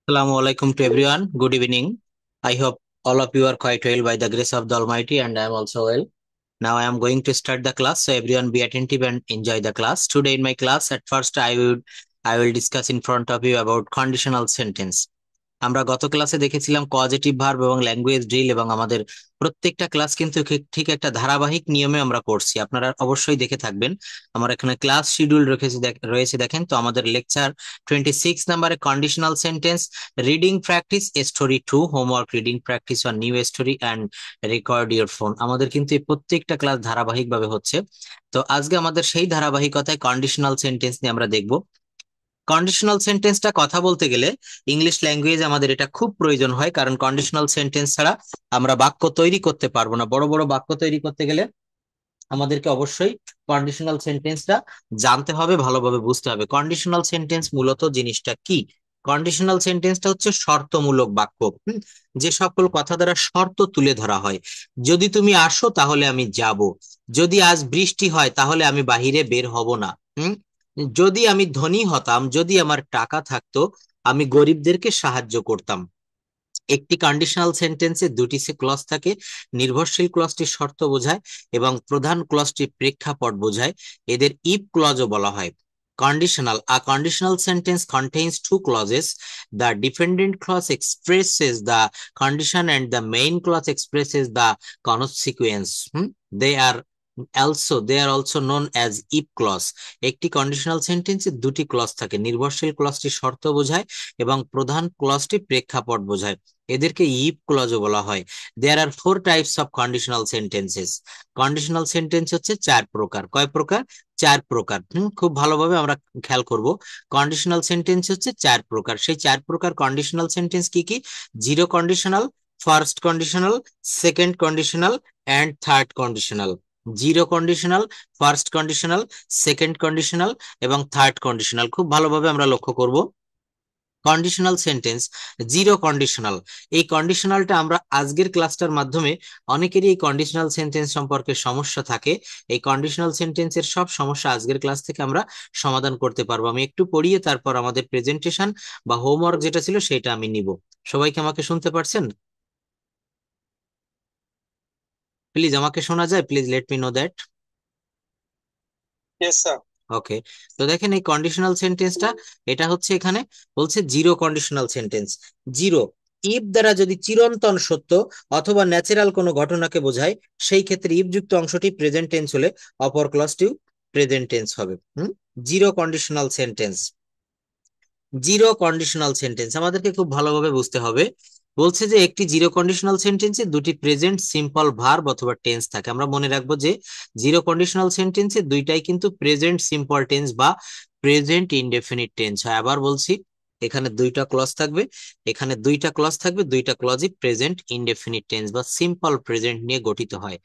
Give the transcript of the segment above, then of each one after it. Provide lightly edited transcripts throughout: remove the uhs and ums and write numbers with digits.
Assalamu alaikum to everyone. Good evening. I hope all of you are quite well by the grace of the Almighty, and I am also well. Now I am going to start the class, so everyone be attentive and enjoy the class. Today in my class, at first I will discuss in front of you about conditional sentence. আমরা গত ক্লাসে দেখেছিলাম positive verb এবং language drill, এবং আমাদের প্রত্যেকটা class কিন্তু ঠিক একটা ধারাবাহিক নিয়মে আমরা করছি। আপনারা অবশ্যই দেখে থাকবেন। আমার এখানে ক্লাস শিডিউল রয়েছে, দেখেন তো। আমাদের লেকচার 26 নাম্বারে conditional sentence, reading practice, story 2, homework reading practice on new story and record your phone. আমাদের কিন্তু এই প্রত্যেকটা ক্লাস ধারাবাহিক ভাবে হচ্ছে। তো আজকে আমাদের সেই ধারাবাহিকতায় কন্ডিশনাল সেন্টেন্স নিয়ে আমরা দেখবো। কন্ডিশনাল সেন্টেন্সটা কথা বলতে গেলে ইংলিশ ল্যাঙ্গুয়েজ আমাদের এটা খুব প্রয়োজন হয়, কারণ কন্ডিশনাল সেন্টেন্স ছাড়া আমরা বাক্য তৈরি করতে পারবো না। বড় বড় বাক্য তৈরি করতে গেলে আমাদেরকে অবশ্যই কন্ডিশনাল সেন্টেন্সটা জানতে হবে, ভালোভাবে বুঝতে হবে। কন্ডিশনাল সেন্টেন্স মূলত জিনিসটা কি? কন্ডিশনাল সেন্টেন্সটা হচ্ছে শর্তমূলক বাক্য। যে সকল কথা দ্বারা শর্ত তুলে ধরা হয়। যদি তুমি আসো তাহলে আমি যাব, যদি আজ বৃষ্টি হয় তাহলে আমি বাহিরে বের হব না। যদি আমি ধনী হতাম, যদি আমার টাকা থাকতো, আমি গরিবদেরকে সাহায্য করতাম। একটি কন্ডিশনাল সেন্টেন্সে দুটি ক্লজ থাকে। নির্ভরশীল ক্লজটি শর্ত বোঝায় এবং প্রধান ক্লজটি প্রেক্ষাপট বোঝায়। এদের ইফ ক্লজও বলা হয়। Conditional. A conditional sentence contains two clauses. The dependent clause expresses the condition and the main clause expresses the consequence. They are also known as if clause. একটি কন্ডিশনাল সেন্টেন্সে দুটি ক্লজ থাকে। নির্ভরশীল ক্লজটি শর্ত বোঝায় এবং প্রধান ক্লজটি প্রেক্ষাপট বোঝায়। এদেরকে ইফ ক্লজও বলা হয়। দেয়ার আর 4 types of conditional sentences. Conditional sentence হচ্ছে 4 প্রকার। কয় প্রকার? 4 প্রকার। খুব ভালোভাবে আমরা খেয়াল করব। কন্ডিশনাল সেন্টেন্স হচ্ছে 4 প্রকার। সেই 4 প্রকার কন্ডিশনাল সেন্টেন্স কি কি? Zero conditional, first conditional, second conditional and third conditional. Zero conditional, first conditional, second conditional এবং থার্ড কন্ডিশনাল। খুব ভালোভাবে আমরা লক্ষ্য করব। কন্ডিশনাল সেন্টেন্স জিরো কন্ডিশনাল, এই কন্ডিশনালটা আমরা আজকের ক্লাসটার মাধ্যমে, অনেকেরই এই কন্ডিশনাল সেন্টেন্স সম্পর্কে সমস্যা থাকে। এই কন্ডিশনাল সেন্টেন্সের সব সমস্যা আজকের ক্লাস থেকে আমরা সমাধান করতে পারবো। আমি একটু পড়িয়ে তারপর আমাদের প্রেজেন্টেশন বা হোমওয়ার্ক যেটা ছিল সেটা আমি নিব। সবাইকে আমাকে শুনতে পারছেন? প্লিজ আমাকে শোনা যায়? Please let me know that. Yes, sir. ওকে। তো দেখেন এই কন্ডিশনাল সেন্টেন্সটা, এটা হচ্ছে এখানে বলছে zero conditional sentence. Zero if দ্বারা যদি চিরন্তন সত্য অথবা ন্যাচারাল কোনো ঘটনাকে বোঝায়, সেই ক্ষেত্রে ইফ যুক্ত অংশটি প্রেজেন্ট টেন্স হলে অপর ক্লজটিও প্রেজেন্ট টেন্স হবে। Zero conditional sentence. Zero conditional sentence আমাদেরকে খুব ভালোভাবে বুঝতে হবে। বলছে যে একটি জিরো কন্ডিশনাল সেন্টেন্সে দুটি প্রেজেন্ট সিম্পল ভার্ব অথবা টেন্স থাকে। আমরা মনে রাখবো যে জিরো কন্ডিশনাল সেন্টেন্সে দুইটাই কিন্তু প্রেজেন্ট সিম্পল টেন্স বা প্রেজেন্ট ইনডেফিনিট টেন্স হয়। আবার বলছি, এখানে দুইটা ক্লজ থাকবে, এখানে দুইটা ক্লজ থাকবে, দুইটা ক্লজই প্রেজেন্ট ইনডেফিনিট টেন্স বা সিম্পল প্রেজেন্ট নিয়ে গঠিত হয়।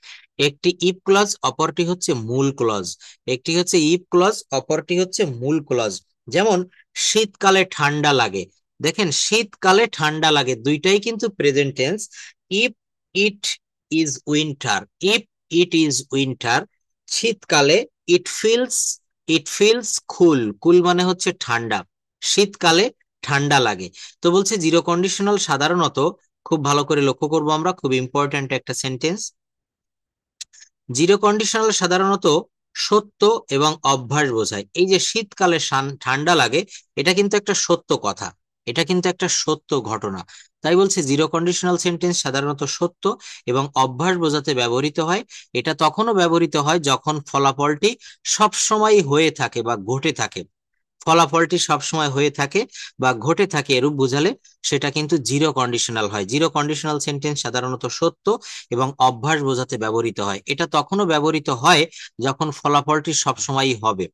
একটি ইফ ক্লজ, অপরটি হচ্ছে মূল ক্লজ। একটি হচ্ছে ইফ ক্লজ, অপরটি হচ্ছে মূল ক্লজ। যেমন শীতকালে ঠান্ডা লাগে। দেখেন শীতকালে ঠান্ডা লাগে, দুইটাই কিন্তু present tense. If it is winter, if it is winter, শীতকালে ইট ফিলস কুল, কুল মানে হচ্ছে ঠান্ডা। শীতকালে ঠান্ডা লাগে। তো বলছে জিরো কন্ডিশনাল সাধারণত, খুব ভালো করে লক্ষ্য করবো আমরা, খুব ইম্পর্ট্যান্ট একটা সেন্টেন্স। জিরো কন্ডিশনাল সাধারণত সত্য এবং অভ্যাস বোঝায়। এই যে শীতকালে ঠান্ডা লাগে, এটা কিন্তু একটা সত্য কথা, এটা কিন্তু একটা সত্য ঘটনা। তাই বলছে জিরো কন্ডিশনাল সেন্টেন্স সাধারণত সত্য এবং অভ্যাস বোঝাতে ব্যবহৃত হয়। এটা তখনও ব্যবহৃত হয় যখন ফলাফলটি সবসময় হয়ে থাকে বা ঘটে থাকে। ফলাফলটি সবসময় হয়ে থাকে বা ঘটে থাকে এরূপ বোঝালে সেটা কিন্তু জিরো কন্ডিশনাল হয়। জিরো কন্ডিশনাল সেন্টেন্স সাধারণত সত্য এবং অভ্যাস বোঝাতে ব্যবহৃত হয়। এটা তখনও ব্যবহৃত হয় যখন ফলাফলটি সবসময়ই হবে।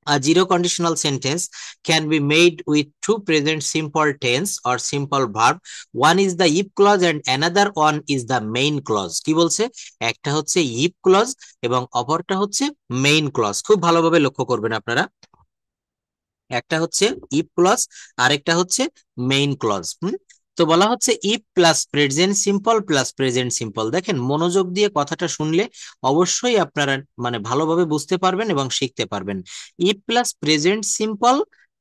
A zero conditional sentence can be made with two present simple tense or simple verb. One is the if clause and another one is the main clause. কি বলছে? একটা হচ্ছে if clause এবং অপরটা হচ্ছে main clause। খুব ভালোভাবে লক্ষ্য করবেন আপনারা। একটা হচ্ছে ইফ ক্লজ, আরেকটা হচ্ছে মেইন ক্লজ। তো বলা হচ্ছে if plus present simple plus present simple. দেখেন মনোযোগ দিয়ে কথাটা শুনলে অবশ্যই আপনারা মানে ভালোভাবে বুঝতে পারবেন এবং শিখতে পারবেন। If plus present simple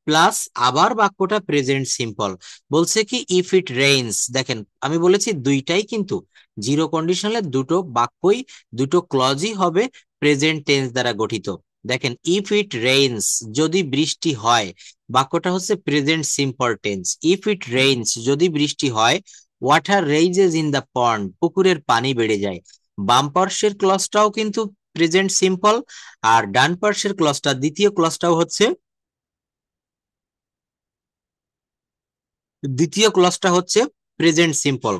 plus আবার বাক্যটা প্রেজেন্ট সিম্পল। বলছে কি ইফ ইট রেইনস, দেখেন আমি বলেছি দুইটাই কিন্তু জিরো কন্ডিশনালে দুটো বাক্যই দুটো ক্লজই হবে প্রেজেন্ট টেন্স দ্বারা গঠিত। দেখেন ইফ ইট রেইনস, যদি বৃষ্টি হয়, বাক্যটা হচ্ছে present simple tense. If it rains, যদি বৃষ্টি হয়, water raises in the pond, পুকুরের পানি বেড়ে যায়। বাম পার্শ্বের ক্লজটাও কিন্তু প্রেজেন্ট সিম্পল, আর ডান পার্শ্বের ক্লজটা দ্বিতীয় ক্লজটাও হচ্ছে present simple.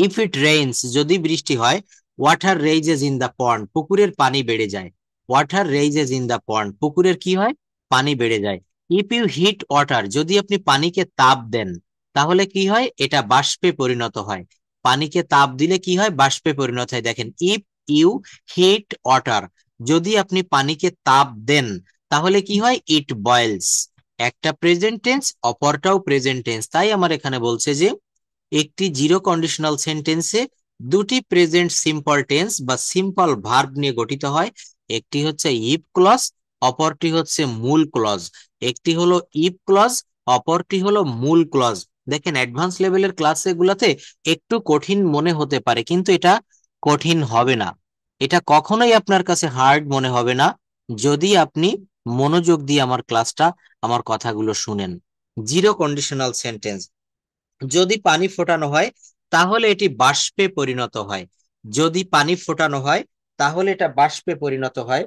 If it rains, যদি বৃষ্টি হয়, water raises in the pond, পুকুরের পানি বেড়ে যায়। Water raises in the pond, পুকুরের কি হয়, পানি বেড়ে যায়। ইফ ইউ হিট ওয়াটার, যদি আপনি পানিকে তাপ দেন, তাহলে কি হয়, এটা বাষ্পে পরিণত হয়। পানিকে তাপ দিলে কি হয়, বাষ্পে পরিণত হয়। দেখেন ইফ ইউ হিট ওয়াটার, যদি আপনি পানিকে তাপ দেন, তাহলে কি হয়, ইট বয়েলস। একটা প্রেজেন্ট টেন্স, অপরটাও প্রেজেন্ট টেন্স। তাই আমার এখানে বলছে যে একটি জিরো কন্ডিশনাল সেন্টেন্সে দুটি প্রেজেন্ট সিম্পল টেন্স বা সিম্পল ভার্ব নিয়ে গঠিত হয়। একটি হচ্ছে ইফ ক্লজ, অপরটি হচ্ছে মূল ক্লজ। একটি হলো ইফ ক্লজ, অপরটি হলো মূল ক্লজ। দেখেন অ্যাডভান্স লেভেলের ক্লাসে গুলাতে একটু কঠিন মনে হতে পারে, কিন্তু এটা কঠিন হবে না। এটা কখনোই আপনার কাছে হার্ড মনে হবে না, যদি আপনি মনোযোগ দিয়ে আমার ক্লাসটা, আমার কথাগুলো শুনেন। জিরো কন্ডিশনাল সেন্টেন্স, যদি পানি ফোটানো হয়, তাহলে এটি বাষ্পে পরিণত হয়। যদি পানি ফোটানো হয়, তাহলে এটা বাষ্পে পরিণত হয়।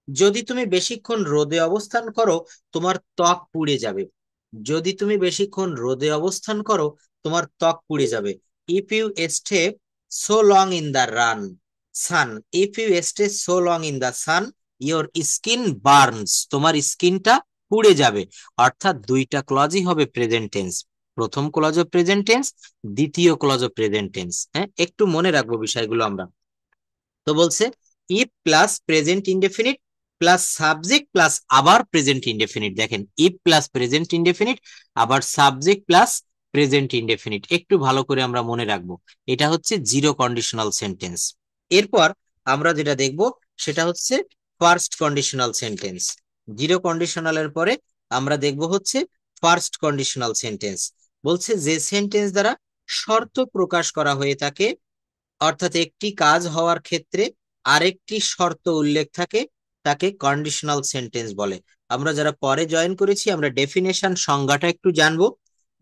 যদি তুমি বেশিক্ষণ রোদে অবস্থান করো, তোমার ত্বক পুড়ে যাবে। যদি তুমি বেশিক্ষণ রোদে অবস্থান করো, তোমার ত্বক পুড়ে যাবে। If you stay so long in the sun, if you stay so long in the sun, your skin burns, তোমার স্কিনটা পুড়ে যাবে। অর্থাৎ দুইটা ক্লজই হবে প্রেজেন্ট টেন্স। প্রথম ক্লজ অফ প্রেজেন্ট টেন্স, দ্বিতীয় ক্লজ অফ প্রেজেন্ট টেন্স। হ্যাঁ, একটু মনে রাখবো বিষয়গুলো আমরা। তো বলছে if plus present indefinite plus subject plus আবার প্রেজেন্ট ইনডেফিনিট। দেখেন ইফ প্লাস প্রেজেন্ট ইনডেফিনিট আবার সাবজেক্ট প্লাস প্রেজেন্ট ইনডেফিনিট, একটু ভালো করে আমরা মনে রাখবো। এটা হচ্ছে জিরো কন্ডিশনাল সেন্টেন্স। এরপর আমরা যেটা দেখব সেটা হচ্ছে ফার্স্ট কন্ডিশনাল সেন্টেন্স। জিরো কন্ডিশনালের পরে আমরা দেখব হচ্ছে ফার্স্ট কন্ডিশনাল সেন্টেন্স। বলছে যে সেন্টেন্স দ্বারা শর্ত প্রকাশ করা হয়ে থাকে, অর্থাৎ একটি কাজ হওয়ার ক্ষেত্রে আরেকটি শর্ত উল্লেখ থাকে, তাকে কন্ডিশনাল সেন্টেন্স বলে। আমরা যারা পরে জয়েন করেছি, আমরা ডেফিনেশন সংজ্ঞাটা একটু জানবো।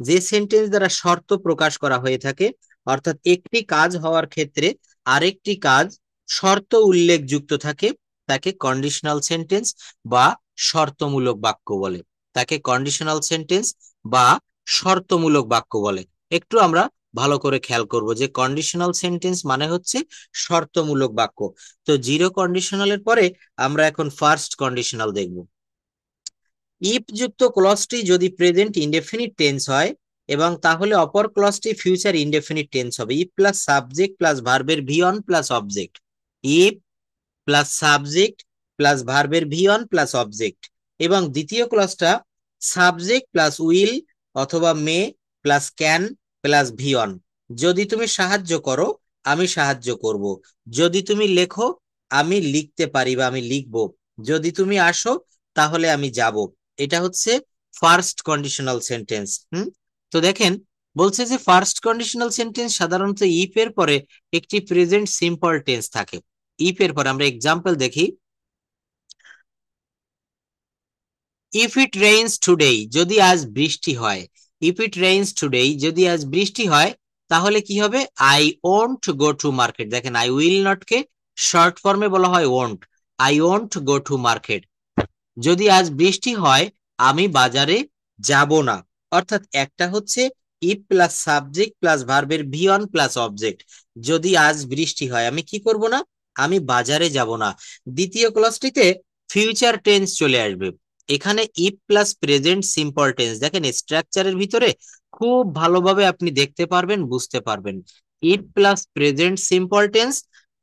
যে সেন্টেন্স দ্বারা শর্ত প্রকাশ করা হয়ে থাকে, অর্থাৎ একটি কাজ হওয়ার ক্ষেত্রে আরেকটি কাজ শর্ত উল্লেখযুক্ত থাকে, তাকে কন্ডিশনাল সেন্টেন্স বা শর্তমূলক বাক্য বলে। তাকে কন্ডিশনাল সেন্টেন্স বা শর্তমূলক বাক্য বলে। একটু আমরা ভালো করে খেয়াল করব যে কন্ডিশনাল সেন্টেন্স মানে হচ্ছে শর্তমূলক বাক্য। তো জিরো কন্ডিশনালের পরে আমরা এখন ফার্স্ট কন্ডিশনাল দেখব। ইফ যুক্ত ক্লজটি যদি প্রেজেন্ট ইনডেফিনিট টেন্স হয়, এবং তাহলে অপর ক্লজটি ফিউচার ইনডেফিনিট টেন্স হবে। ইফ প্লাস সাবজেক্ট প্লাস ভার্বের V one plus object. If plus subject plus ভার্বের ভি অন প্লাস অবজেক্ট, এবং দ্বিতীয় ক্লজটা সাবজেক্ট প্লাস উইল অথবা may plus can plus V one. যদি তুমি সাহায্য করো, আমি সাহায্য করব। যদি তুমি লেখো, আমি লিখতে পারি বা আমি লিখবো। যদি তুমি আসো, তাহলে আমি যাব। এটা হচ্ছে ফার্স্ট কন্ডিশনাল সেন্টেন্স। তো দেখেন বলছে যে ফার্স্ট কন্ডিশনাল সেন্টেন্স সাধারণত ইফ এর পরে একটি প্রেজেন্ট সিম্পল টেন্স থাকে। ইফ এর পর আমরা এক্সাম্পল দেখি। ইফ ইট রেইনস টুডে, যদি আজ বৃষ্টি হয়। ইফ ইট রেইনস টুডে, যদি আজ বৃষ্টি হয়, তাহলে কি হবে, I won't go to market. দেখেন আই উইল নট কে শর্ট ফর্মে বলা হয় won't. I won't go to market, যদি আজ বৃষ্টি হয়, আমি বাজারে যাব না। অর্থাৎ একটা হচ্ছে ইফ প্লাস সাবজেক্ট প্লাস ভার্বের ভি অন প্লাস অবজেক্ট। যদি আজ বৃষ্টি হয়, আমি কি করব না, আমি বাজারে যাব না। দ্বিতীয় ক্লজটিতে ফিউচার টেন্স চলে আসবে। এখানে if plus present simple tense, দেখেন স্ট্রাকচারের ভিতরে খুব ভালোভাবে আপনি দেখতে পারবেন, বুঝতে পারবেন। If plus present simple tense,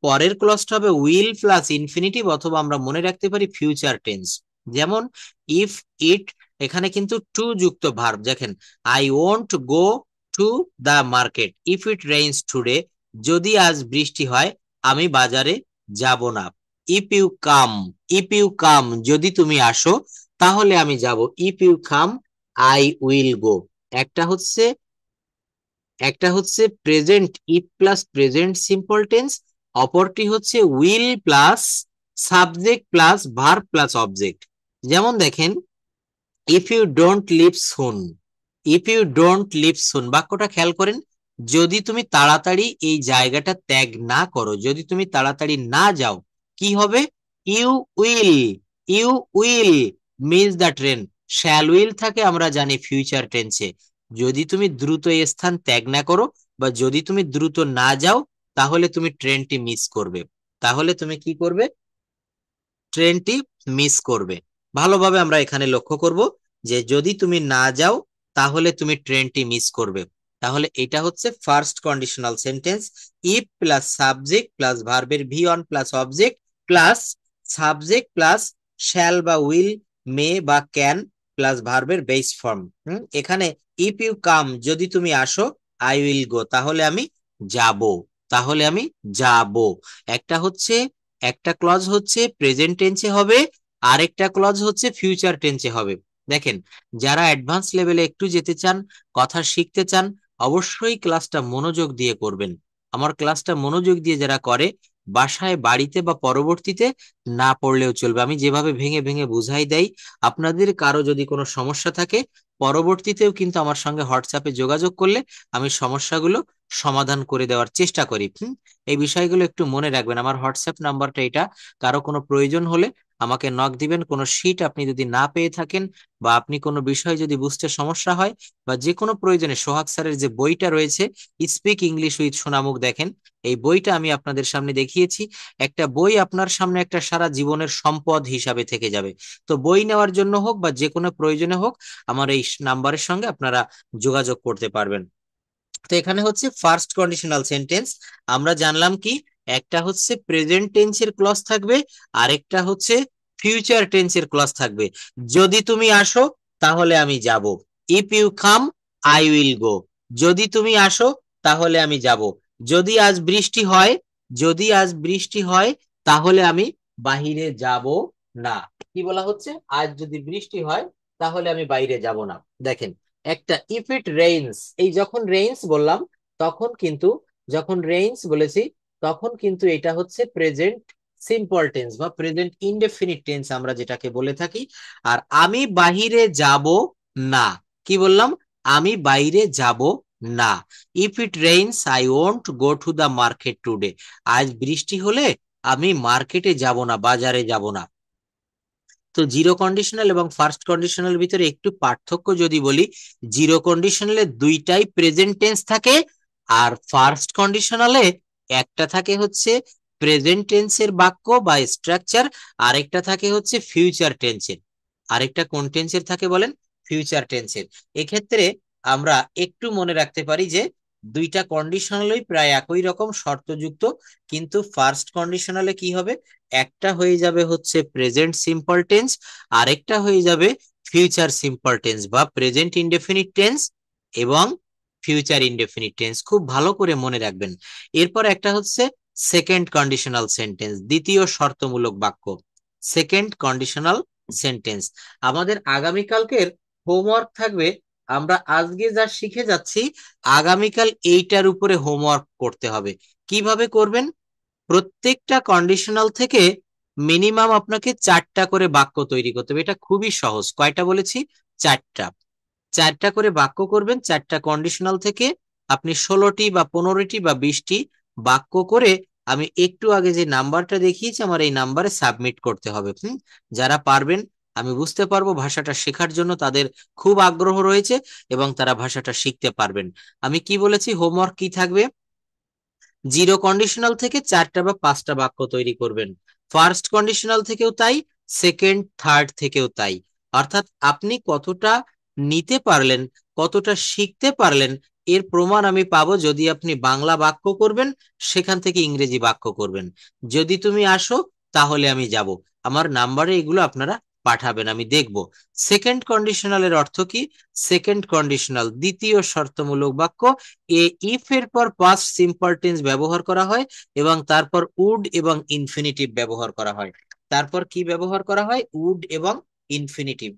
পরের ক্লজটা হবে উইল প্লাস ইনফিনিটিভ, অথবা আমরা মনে রাখতে পারি ফিউচার টেন্স। যেমন ইফ ইট, এখানে কিন্তু টু যুক্ত ভার্ব। দেখেন I won't go to the market if it rains today, যদি আজ বৃষ্টি হয়, আমি বাজারে যাব না। If you come, if you come, যদি তুমি আসো, তাহলে আমি যাব। If you come I will go. একটা হচ্ছে একটা হচ্ছে present if plus present simple tense, অপরটি হচ্ছে will plus subject plus verb plus object. যেমন দেখেন, if you don't leave soon, if you don't leave soon বাক্যটা খেয়াল করেন। যদি তুমি তাড়াতাড়ি এই জায়গাটা ত্যাগ না করো, যদি তুমি তাড়াতাড়ি না যাও, কি হবে? You will, you will miss the train. Shall will থাকে আমরা জানি ফিউচার টেন্সে। যদি তুমি দ্রুত এই স্থান ত্যাগ না করো বা যদি তুমি দ্রুত না যাও, তাহলে তুমি ট্রেনটি মিস করবে। তাহলে তুমি কি করবে? ট্রেনটি মিস করবে। ভালোভাবে আমরা এখানে লক্ষ্য করব যে যদি তুমি না যাও তাহলে তুমি ট্রেনটি মিস করবে। তাহলে এটা হচ্ছে first conditional sentence. If plus subject plus ভার্বের V one plus object plus subject plus shall বা উইল, মে বা ক্যান প্লাস ভার্বের বেস ফর্ম। এখানে ইফ ইউ কাম যদি তুমি আসো, আই উইল গো তাহলে আমি যাব, তাহলে আমি যাব। একটা হচ্ছে একটা ক্লজ হচ্ছে প্রেজেন্ট টেন্সে হবে, আরেকটা ক্লজ হচ্ছে ফিউচার টেন্সে হবে। দেখেন, যারা অ্যাডভান্স লেভেলে একটু যেতে চান, কথা শিখতে চান, অবশ্যই ক্লাসটা মনোযোগ দিয়ে করবেন। আমার ক্লাসটা মনোযোগ দিয়ে যারা করে, বাসায় বাড়িতে বা পরবর্তীতে না পড়লেও চলবে। আমি যেভাবে ভেঙে ভেঙে বুঝাই দেই, আপনাদের কারো যদি কোনো সমস্যা থাকে, পরবর্তীতেও কিন্তু আমার সঙ্গে হোয়াটসঅ্যাপে যোগাযোগ করলে আমি সমস্যাগুলো সমাধান করে দেওয়ার চেষ্টা করি। এই বিষয়গুলো একটু মনে রাখবেন। আমার হোয়াটসঅ্যাপ নাম্বারটা এটা। কারো কোনো প্রয়োজন হলে আমাকে নক দিবেন। কোনো শীট আপনি যদি না পেয়ে থাকেন বা আপনি কোনো বিষয় যদি বুঝতে সমস্যা হয় বা যে কোনো প্রয়োজনে, সোহাগ স্যারের যে বইটা রয়েছে স্পিক ইংলিশ উইথ সোনামুখ, দেখেন এই বইটা আমি আপনাদের সামনে দেখিয়েছি। একটা বই আপনার সামনে একটা সারা জীবনের সম্পদ হিসাবে থেকে যাবে। তো বই নেওয়ার জন্য হোক বা যে কোনো প্রয়োজনে হোক, আমার এই নাম্বারের সঙ্গে আপনারা যোগাযোগ করতে পারবেন। তো এখানে হচ্ছে ফার্স্ট কন্ডিশনাল সেন্টেন্স। আমরা জানলাম কি, একটা হচ্ছে প্রেজেন্ট টেন্সের ক্লজ থাকবে, আরেকটা হচ্ছে ফিউচার টেন্সের ক্লজ থাকবে। যদি তুমি আসো তাহলে আমি যাব। If you come I will go. যদি তুমি আসো তাহলে আমি যাব। যদি আজ বৃষ্টি হয়, যদি আজ বৃষ্টি হয় তাহলে আমি বাহিরে যাব না। কি বলা হচ্ছে? আজ যদি বৃষ্টি হয় তাহলে আমি বাইরে যাব না। দেখেন, একটা ইফ ইট রেইনস, এই যখন রেইনস বললাম তখন কিন্তু, যখন রেইনস বলেছি তখন কিন্তু এটা হচ্ছে প্রেজেন্ট সিম্পল টেন্স বা প্রেজেন্ট ইনডেফিনিট টেন্স আমরা যেটাকে বলে থাকি। আর আমি বাহিরে যাব না, কি বললাম? আমি বাইরে যাব না। If it rains I won't go to the market today. আজ বৃষ্টি হলে আমি মার্কেটে যাব না, বাজারে যাব না। তো জিরো কন্ডিশনাল এবং ফার্স্ট কন্ডিশনাল ভিতরে একটু পার্থক্য যদি বলি, জিরো কন্ডিশনালে দুইটাই প্রেজেন্ট টেন্স থাকে, আর ফার্স্ট কন্ডিশনালে একটা থাকে হচ্ছে প্রেজেন্ট টেন্সের বাক্য বা স্ট্রাকচার, আরেকটা থাকে হচ্ছে ফিউচার টেন্সের। আরেকটা কোন টেন্সের থাকে বলেন? ফিউচার টেন্সের। এক্ষেত্রে আমরা একটু মনে রাখতে পারি যে দুইটা কন্ডিশনালই প্রায় একই রকম শর্তযুক্ত, কিন্তু ফার্স্ট কন্ডিশনালে কি হবে? একটা হয়ে যাবে হচ্ছে প্রেজেন্ট সিম্পল টেন্স, আরেকটা হয়ে যাবে ফিউচার সিম্পল টেন্স বা প্রেজেন্ট ইনডেফিনিট টেন্স এবং ফিউচার ইনডেফিনিট টেন্স। খুব ভালো করে মনে রাখবেন। এরপর একটা হচ্ছে সেকেন্ড কন্ডিশনাল সেন্টেন্স, দ্বিতীয় শর্তমূলক বাক্য। সেকেন্ড কন্ডিশনাল সেন্টেন্স আমাদের আগামীকালকের হোমওয়ার্ক থাকবে। আমরা আজকে যা শিখে যাচ্ছি, আগামীকাল এইটার উপরে হোমওয়ার্ক করতে হবে। কিভাবে করবেন? প্রত্যেকটা কন্ডিশনাল থেকে মিনিমাম আপনাকে 4টা করে বাক্য তৈরি করতে হবে। এটা খুবই সহজ। কয়টা বলেছি? 4টা। 4টা করে বাক্য করবেন। 4টা কন্ডিশনাল থেকে আপনি 16টি বা 15টি বা 20টি বাক্য করে আমি একটু আগে যে নাম্বারটা দেখিয়েছি আমার এই নাম্বারে সাবমিট করতে হবে। যারা পারবেন, আমি বুঝতে পারবো ভাষাটা শেখার জন্য তাদের খুব আগ্রহ রয়েছে এবং তারা ভাষাটা শিখতে পারবেন। আমি কি বলেছি? হোমওয়ার্ক কি থাকবে? জিরো কন্ডিশনাল থেকে 4টা বা 5টা বাক্য তৈরি করবেন। ফার্স্ট কন্ডিশনাল থেকেও তাই, সেকেন্ড থার্ড থেকেও তাই। অর্থাৎ আপনি কতটা নিতে পারলেন, কতটা শিখতে পারলেন, এর প্রমাণ আমি পাবো যদি আপনি বাংলা বাক্য করবেন, সেখান থেকে ইংরেজি বাক্য করবেন। যদি তুমি আসো তাহলে আমি যাব, আমার নাম্বারে এগুলো আপনারা পাঠাবেন, আমি দেখব। সেকেন্ড কন্ডিশনালের অর্থ কি? সেকেন্ড কন্ডিশনাল দ্বিতীয় শর্তমূলক বাক্য। ইফ এর পর পাস্ট সিম্পল টেন্স ব্যবহার করা হয় এবং তারপর উড এবং ইনফিনিটিভ ব্যবহার করা হয়। তারপর কি ব্যবহার করা হয়? উড এবং ইনফিনিটিভ।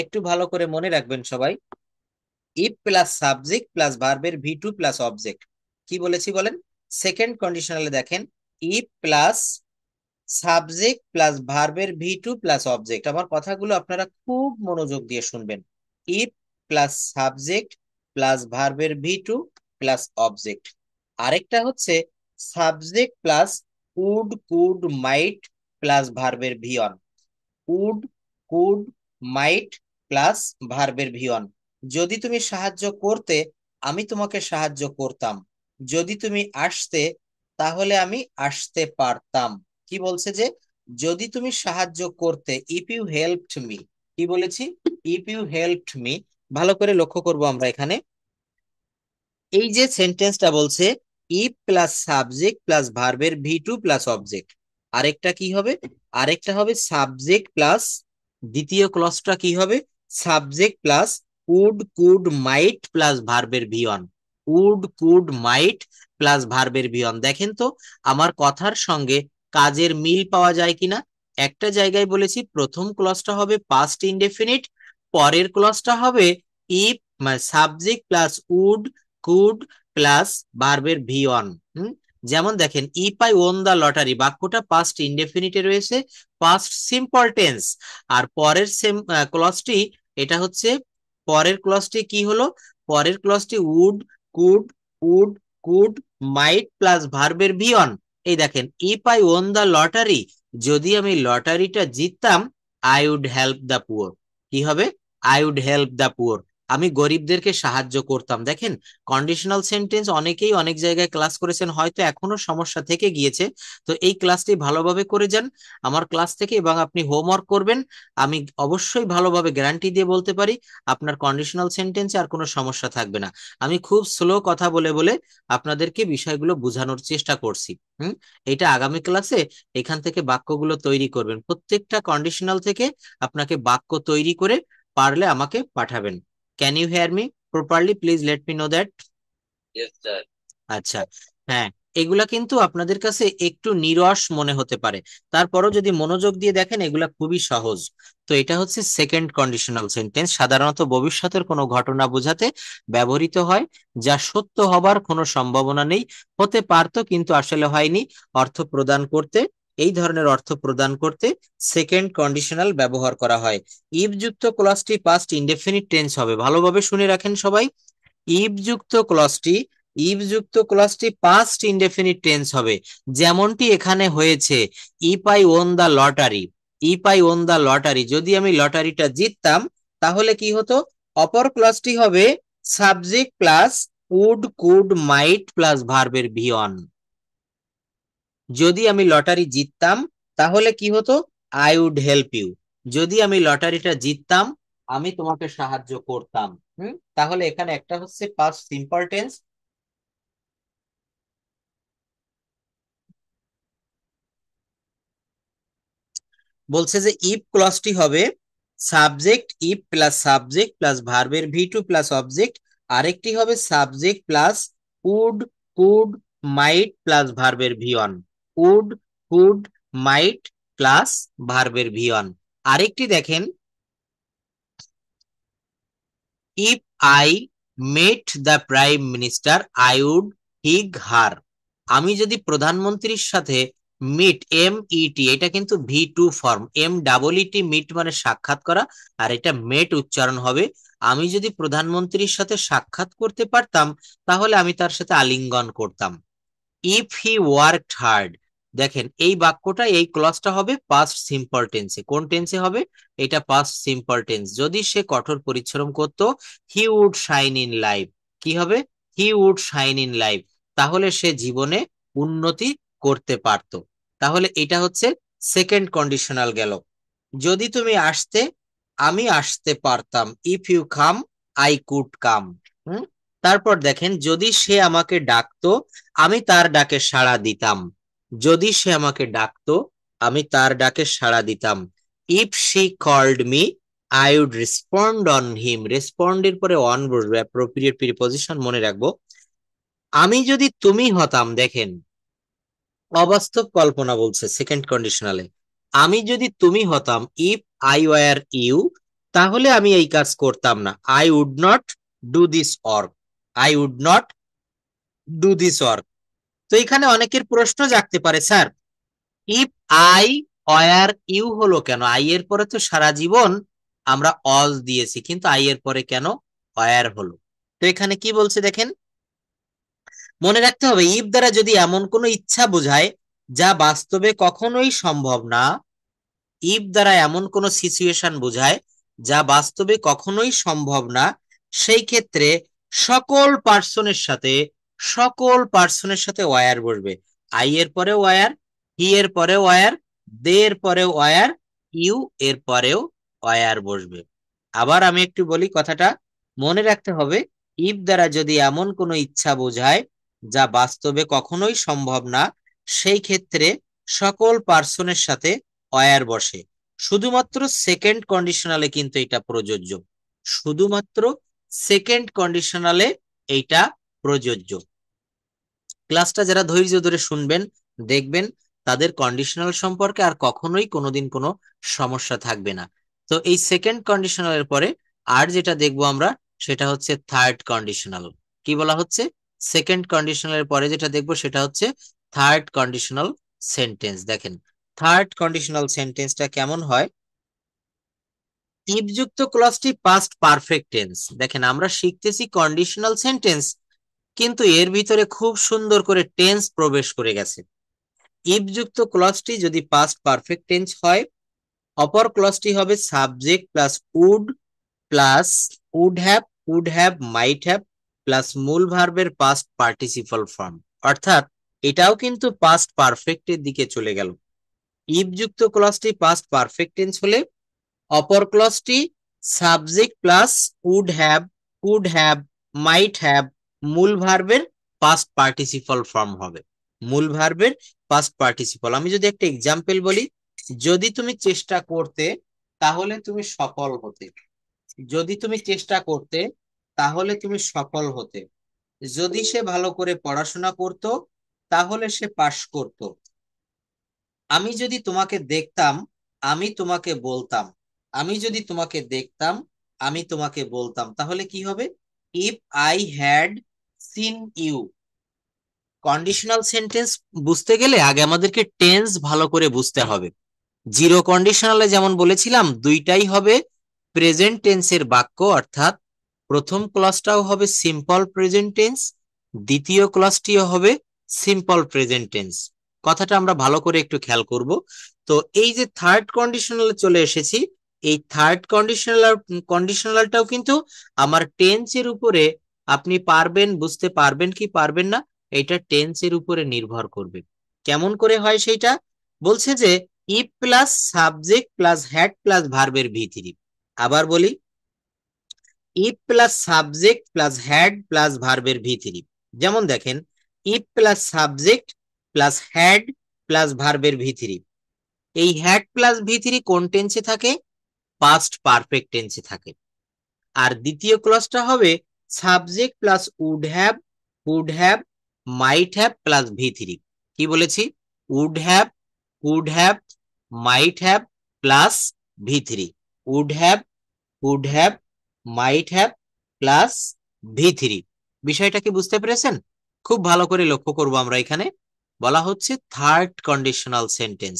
একটু ভালো করে মনে রাখবেন সবাই, ইফ প্লাস সাবজেক্ট প্লাস ভার্বের ভি টু প্লাস অবজেক্ট। কি বলেছি বলেন? সেকেন্ড কন্ডিশনালে দেখেন, ইফ প্লাস সাবজেক্ট প্লাস ভার্বের ভি টু প্লাস অবজেক্ট। আমার কথাগুলো আপনারা খুব মনোযোগ দিয়ে শুনবেন। ইফ প্লাস সাবজেক্ট প্লাস ভার্বের ভি টু প্লাস অবজেক্ট। আরেকটা হচ্ছে subject plus would could might plus ভার্বের V one. Would could might plus ভার্বের ভি অন। যদি তুমি সাহায্য করতে, আমি তোমাকে সাহায্য করতাম। যদি তুমি আসতে, তাহলে আমি আসতে পারতাম। কি বলছে যে যদি তুমি সাহায্য করতে, ইফ ইউ হেল্পড মি। কি বলেছি? If you helped me. ভালো করে লক্ষ্য করব আমরা এখানে, এই যে সেন্টেন্সটা বলছে ইফ প্লাস সাবজেক্ট প্লাস ভার্বের ভি টু প্লাস অবজেক্ট। আরেকটা কি হবে? আরেকটা হবে সাবজেক্ট প্লাস, দ্বিতীয় ক্লজটা কি হবে? Subject plus would could might plus ভার্বের V one. Would could might plus ভার্বের ভি অন। দেখেন তো আমার কথার সঙ্গে কাজের মিল পাওয়া যায় কিনা। একটা জায়গায় বলেছি প্রথম ক্লজটা হবে পাস্ট ইনডেফিনিট, পরের ক্লজটা হবে if subject plus would could plus ভার্বের ভি অন। যেমন দেখেন, if I won the lottery, বাক্যটা পাস্ট ইনডেফিনিটে রয়েছে, পাস্ট সিম্পল টেন্স। আর পরের সেম ক্লজটি, এটা হচ্ছে পরের ক্লজটি কি হলো? পরের ক্লজটি would could would could might plus ভার্বের ভি অন। এই দেখেন, if I won the lottery, যদি আমি লটারিটা জিততাম, I would help the poor. কি হবে? I would help the poor. আমি গরিবদেরকে সাহায্য করতাম। দেখেন, কন্ডিশনাল সেন্টেন্স অনেকেই অনেক জায়গায় ক্লাস করেছেন, হয়তো এখনো সমস্যা থেকে গিয়েছে। তো এই ক্লাসটি ভালোভাবে করে যান আমার ক্লাস থেকে, এবং আপনি হোমওয়ার্ক করবেন। আমি অবশ্যই ভালোভাবে গ্যারান্টি দিয়ে বলতে পারি আপনার কন্ডিশনাল সেন্টেন্সে আর কোনো সমস্যা থাকবে না। আমি খুব স্লো কথা বলে বলে আপনাদেরকে বিষয়গুলো বোঝানোর চেষ্টা করছি। এটা আগামী ক্লাসে এখান থেকে বাক্যগুলো তৈরি করবেন, প্রত্যেকটা কন্ডিশনাল থেকে আপনাকে বাক্য তৈরি করে পারলে আমাকে পাঠাবেন। Can you hear me properly? Please let me know that. Yes sir. আচ্ছা, হ্যাঁ, এগুলা কিন্তু আপনাদের কাছে একটু নিরস মনে হতে পারে, তারপরও যদি মনোযোগ দিয়ে দেখেন এগুলা খুবই সহজ। তো এটা হচ্ছে সেকেন্ড কন্ডিশনাল সেন্টেন্স, সাধারণত ভবিষ্যতের কোনো ঘটনা বোঝাতে ব্যবহৃত হয়, যা সত্য হবার কোনো সম্ভাবনা নেই, হতে পারতো কিন্তু আসলে হয়নি, অর্থ প্রদান করতে, এই ধরনের অর্থ প্রদান করতে সেকেন্ড কন্ডিশনাল ব্যবহার করা হয়। ইফ যুক্ত ক্লজটি পাস্ট ইনডেফিনিট টেন্স হবে, ভালোভাবে শুনে রাখেন সবাই। ইফ যুক্ত ক্লজটি, ইফ যুক্ত ক্লজটি পাস্ট ইনডেফিনিট টেন্স হবে, যেমনটি এখানে হয়েছে। If I won the lottery, if I won the lottery, যদি আমি লটারিটা জিততাম, তাহলে কি হতো? অপর ক্লজটি হবে subject plus would could might plus ভার্বের ভি অন। যদি আমি লটারি জিততাম, তাহলে কি হতো? I would help you. যদি আমি লটারিটা জিততাম, আমি তোমাকে সাহায্য করতাম। তাহলে এখানে একটা হচ্ছে পাস্ট সিম্পল টেন্স, বলছে যে ইফ ক্লজটি হবে subject if plus subject plus ভার্বের ভি টু প্লাস অবজেক্ট। আরেকটি হবে subject plus would could might plus ভার্বের V one. Would could might plus ভার্বের ভি অন। আরেকটি দেখেন, if I met the prime minister I would hug her. আমি যদি প্রধানমন্ত্রীর সাথে মিট, এম ইটি, এটা কিন্তু V two form, M double E T meet মানে সাক্ষাৎ করা, আর এটা মেট উচ্চারণ হবে। আমি যদি প্রধানমন্ত্রীর সাথে সাক্ষাৎ করতে পারতাম, তাহলে আমি তার সাথে আলিঙ্গন করতাম। ইফ হি ওয়ার্কড হার্ড, দেখেন এই বাক্যটা, এই ক্লজটা হবে পাস্ট সিম্পল টেন্সে। কোন টেন্সে হবে? এটা পাস্ট সিম্পল টেন্স। যদি সে কঠোর পরিশ্রম করত, he would shine in life. কি হবে? He would shine in life. তাহলে সে জীবনে উন্নতি করতে পারত। তাহলে এটা হচ্ছে সেকেন্ড কন্ডিশনাল গেল। যদি তুমি আসতে, আমি আসতে পারতাম। If you come, I could come. তারপর দেখেন, যদি সে আমাকে ডাকতো, আমি তার ডাকে সাড়া দিতাম। যদি সে আমাকে ডাকতো, আমি তার ডাকে সাড়া দিতাম। If she called me, I would respond on him. Respond এর পরে অন বসবে, অ্যাপ্রোপ্রিয়েট প্রিপজিশন মনে রাখবো। আমি যদি তুমি হতাম, দেখেন অবাস্তব কল্পনা বলছে সেকেন্ড কন্ডিশনালে। আমি যদি তুমি হতাম, ইফ আই ওয়ার ইউ, তাহলে আমি এই কাজ করতাম না। I would not do this work, I would not do this work. তো এখানে অনেকের প্রশ্ন জাগতে পারে, sir if I were you হলো কেন? আই এর পরে তো সারা জীবন আমরা অল দিয়েছি, কিন্তু আই এর পরে কেন ওয়ার হলো? তো এখানে কি বলছে দেখেন, মনে রাখতে হবে ইফ দ্বারা যদি এমন কোনো ইচ্ছা বোঝায় যা বাস্তবে কখনোই সম্ভব না, ইফ দ্বারা এমন কোনো সিচুয়েশন বোঝায় যা বাস্তবে কখনোই সম্ভব না, সেই ক্ষেত্রে সকল পার্সনের সাথে ওয়ার বসবে। আই এর পরে ওয়ার, হি এর পরে ওয়ার, দে এর পরে ওয়ার, ইউ এর পরেও ওয়ার বসবে। আবার আমি একটু বলি কথাটা, মনে রাখতে হবে ইফ দ্বারা যদি এমন কোনো ইচ্ছা বোঝায় যা বাস্তবে কখনোই সম্ভব না, সেই ক্ষেত্রে সকল পার্সনের সাথে ওয়ার বসে। শুধুমাত্র সেকেন্ড কন্ডিশনালে কিন্তু এটা প্রযোজ্য, শুধুমাত্র সেকেন্ড কন্ডিশনালে এইটা প্রযোজ্য। ক্লাসটা যারা ধৈর্য ধরে শুনবেন, দেখবেন, তাদের কন্ডিশনাল সম্পর্কে আর কখনোই কোনোদিন কোনো সমস্যা থাকবে না। তো এই সেকেন্ড কন্ডিশনালের পরে আর যেটা দেখবো আমরা, সেটা হচ্ছে থার্ড কন্ডিশনাল। কি বলা হচ্ছে? সেকেন্ড কন্ডিশনালের পরে যেটা দেখবো সেটা হচ্ছে থার্ড কন্ডিশনাল সেন্টেন্স। দেখেন থার্ড কন্ডিশনাল সেন্টেন্সটা কেমন হয়। ইফ যুক্ত ক্লজটি পাস্ট পারফেক্ট টেন্স। দেখেন আমরা শিখতেছি কন্ডিশনাল সেন্টেন্স, কিন্তু এর ভিতরে খুব সুন্দর করে টেন্স প্রবেশ করে গেছে। ইফ যুক্ত ক্লজটি যদি পাস্ট পারফেক্ট টেন্স হয়, অপর ক্লজটি হবে subject plus would plus would have might have plus মূল ভার্বের পাস্ট পার্টিসিপল ফর্ম। অর্থাৎ এটাও কিন্তু পাস্ট পারফেক্টের দিকে চলে গেল। ইফ যুক্ত ক্লজটি পাস্ট পারফেক্ট টেন্স হলে অপর ক্লজটি subject plus would have might have মূল ভার্বের পাস্ট পার্টিসিপল ফর্ম হবে। মূল ভার্বের পাস্ট পার্টিসিপল। আমি যদি একটা এক্সাম্পল বলি, যদি তুমি চেষ্টা করতে তাহলে তুমি সফল হতে, যদি তুমি চেষ্টা করতে তাহলে তুমি সফল হতে, যদি সে ভালো করে পড়াশোনা করত তাহলে সে পাশ করত, আমি যদি তোমাকে দেখতাম আমি তোমাকে বলতাম, আমি যদি তোমাকে দেখতাম আমি তোমাকে বলতাম, তাহলে কি হবে? If I had seen you. Conditional sentence বুঝতে গেলে আগে আমাদেরকে টেন্স ভালো করে বুঝতে হবে। জিরো কন্ডিশনালে যেমন বলেছিলাম দুইটাই হবে প্রেজেন্ট টেন্সের বাক্য, অর্থাৎ প্রথম ক্লজটাও হবে সিম্পল প্রেজেন্ট টেন্স, দ্বিতীয় ক্লজটিও হবে সিম্পল প্রেজেন্ট টেন্স। কথাটা আমরা ভালো করে একটু খেয়াল করব। তো এই যে থার্ড কন্ডিশনালে চলে এসেছি, এই থার্ড কন্ডিশনালটাও কিন্তু আমার টেন্সের উপরে, আপনি পারবেন বুঝতে পারবেন কি পারবেন না, এটা টেন্সের উপরে নির্ভর করবে। কেমন করে হয় সেইটা বলছে যে if plus subject plus had plus ভার্বের ভি3। আবার বলি, if plus subject plus had plus ভার্বের ভি3। যেমন দেখেন if plus subject plus had plus ভার্বের ভি3, এই হ্যাড প্লাস ভি3 কোন টেন্সে থাকে? পাস্ট পারফেক্ট টেন্সে থাকে। আর দ্বিতীয় ক্লজটা হবে subject plus would have might have plus ভি3। কি বলেছি? Would have might have plus ভি3। Would have would have might have plus ভি3। বিষয়টা কি বুঝতে পেরেছেন? খুব ভালো করে লক্ষ্য করব আমরা এখানে। বলা হচ্ছে থার্ড কন্ডিশনাল সেন্টেন্স।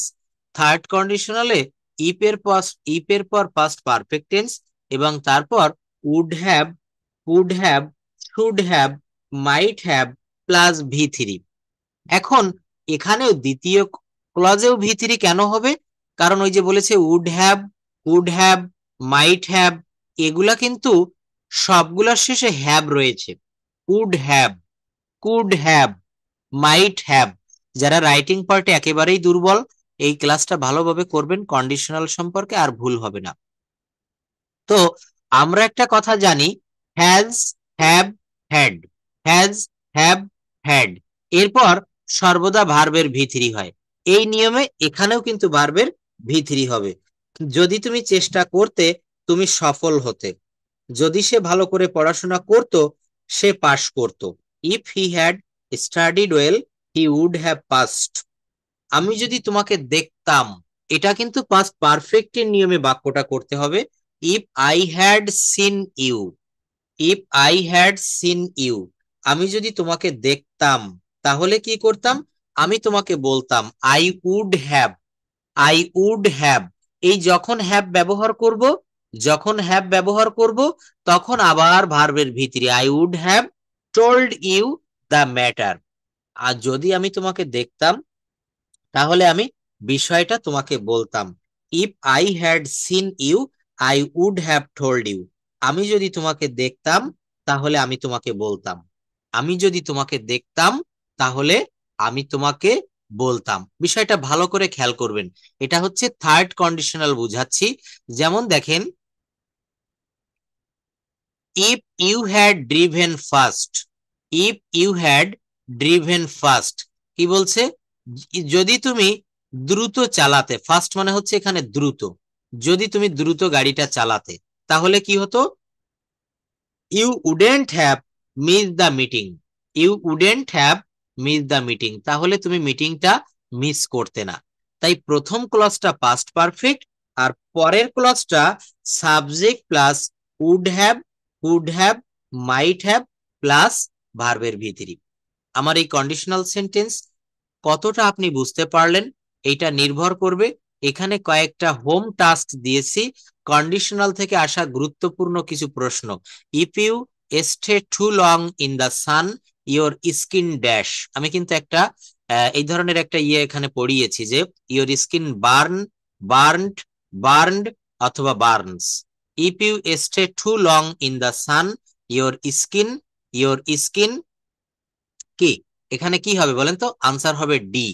থার্ড কন্ডিশনালে ইফ এর পর পাস্ট পারফেক্ট টেন্স এবং তারপর would have should have might have plus ভি3। এখন এখানেও দ্বিতীয় ক্লজেও ভি3 কেন হবে? কারণ ওই যে বলেছে উড হ্যাভ মাইট হ্যাভ, এগুলা কিন্তু সবগুলার শেষে হ্যাভ রয়েছে। Would have, could have, might have. যারা রাইটিং পার্টে একেবারেই দুর্বল, এই ক্লাসটা ভালোভাবে করবেন, কন্ডিশনাল সম্পর্কে আর ভুল হবে না। তো আমরা একটা কথা জানি, has have had, has have had, এরপর সর্বদা ভার্বের ভি3 হয়। এই নিয়মে এখানেও কিন্তু ভার্বের ভি3 হবে। যদি তুমি চেষ্টা করতে তুমি সফল হতে, যদি সে ভালো করে পড়াশোনা করত সে পাশ করত। If he had studied well he would have passed. আমি যদি তোমাকে দেখতাম, এটা কিন্তু পাস্ট পারফেক্টের নিয়মে বাক্যটা করতে হবে। If I had seen you, if I had seen you, আমি যদি তোমাকে দেখতাম তাহলে কি করতাম? আমি তোমাকে বলতাম I would have, I would have. এই যখন হ্যাভ ব্যবহার করব, যখন হ্যাভ ব্যবহার করব তখন আবার ভার্বের ভিতরে I would have told you the matter. আর যদি আমি তোমাকে দেখতাম তাহলে আমি বিষয়টা তোমাকে বলতাম। If I had seen you I would have told you. আমি যদি তোমাকে দেখতাম তাহলে আমি তোমাকে বলতাম, আমি যদি তোমাকে দেখতাম তাহলে আমি তোমাকে বলতাম। বিষয়টা ভালো করে খেয়াল করবেন, এটা হচ্ছে থার্ড কন্ডিশনাল বুঝাচ্ছি। যেমন দেখেন, if you had driven fast, if you had driven fast, কি বলছে? যদি তুমি দ্রুত চালাতে, ফাস্ট মানে হচ্ছে এখানে দ্রুত, যদি তুমি দ্রুত গাড়িটা চালাতে তাহলে কি হতো? You wouldn't have miss the meeting, you wouldn't have miss the meeting, তাহলে তুমি মিটিংটা মিস করতে না। তাই প্রথম ক্লজটা পাস্ট পারফেক্ট, আর পরের ক্লজটা subject plus would have, could have, might have plus ভার্বের ভিতরি। আমার এই কন্ডিশনাল সেন্টেন্স কতটা আপনি বুঝতে পারলেন এটা নির্ভর করবে। এখানে কয়েকটা হোম টাস্ক দিয়েছি, কন্ডিশনাল থেকে আসা গুরুত্বপূর্ণ কিছু প্রশ্ন। If you stay too long in the sun your skin dash, আমি কিন্তু একটা এই ধরনের একটা এখানে পড়িয়েছি যে your skin burn, burned, burned অথবা burns. If you stay too long in the sun your skin, your skin কি, এখানে কি হবে বলেন তো? আনসার হবে ডি,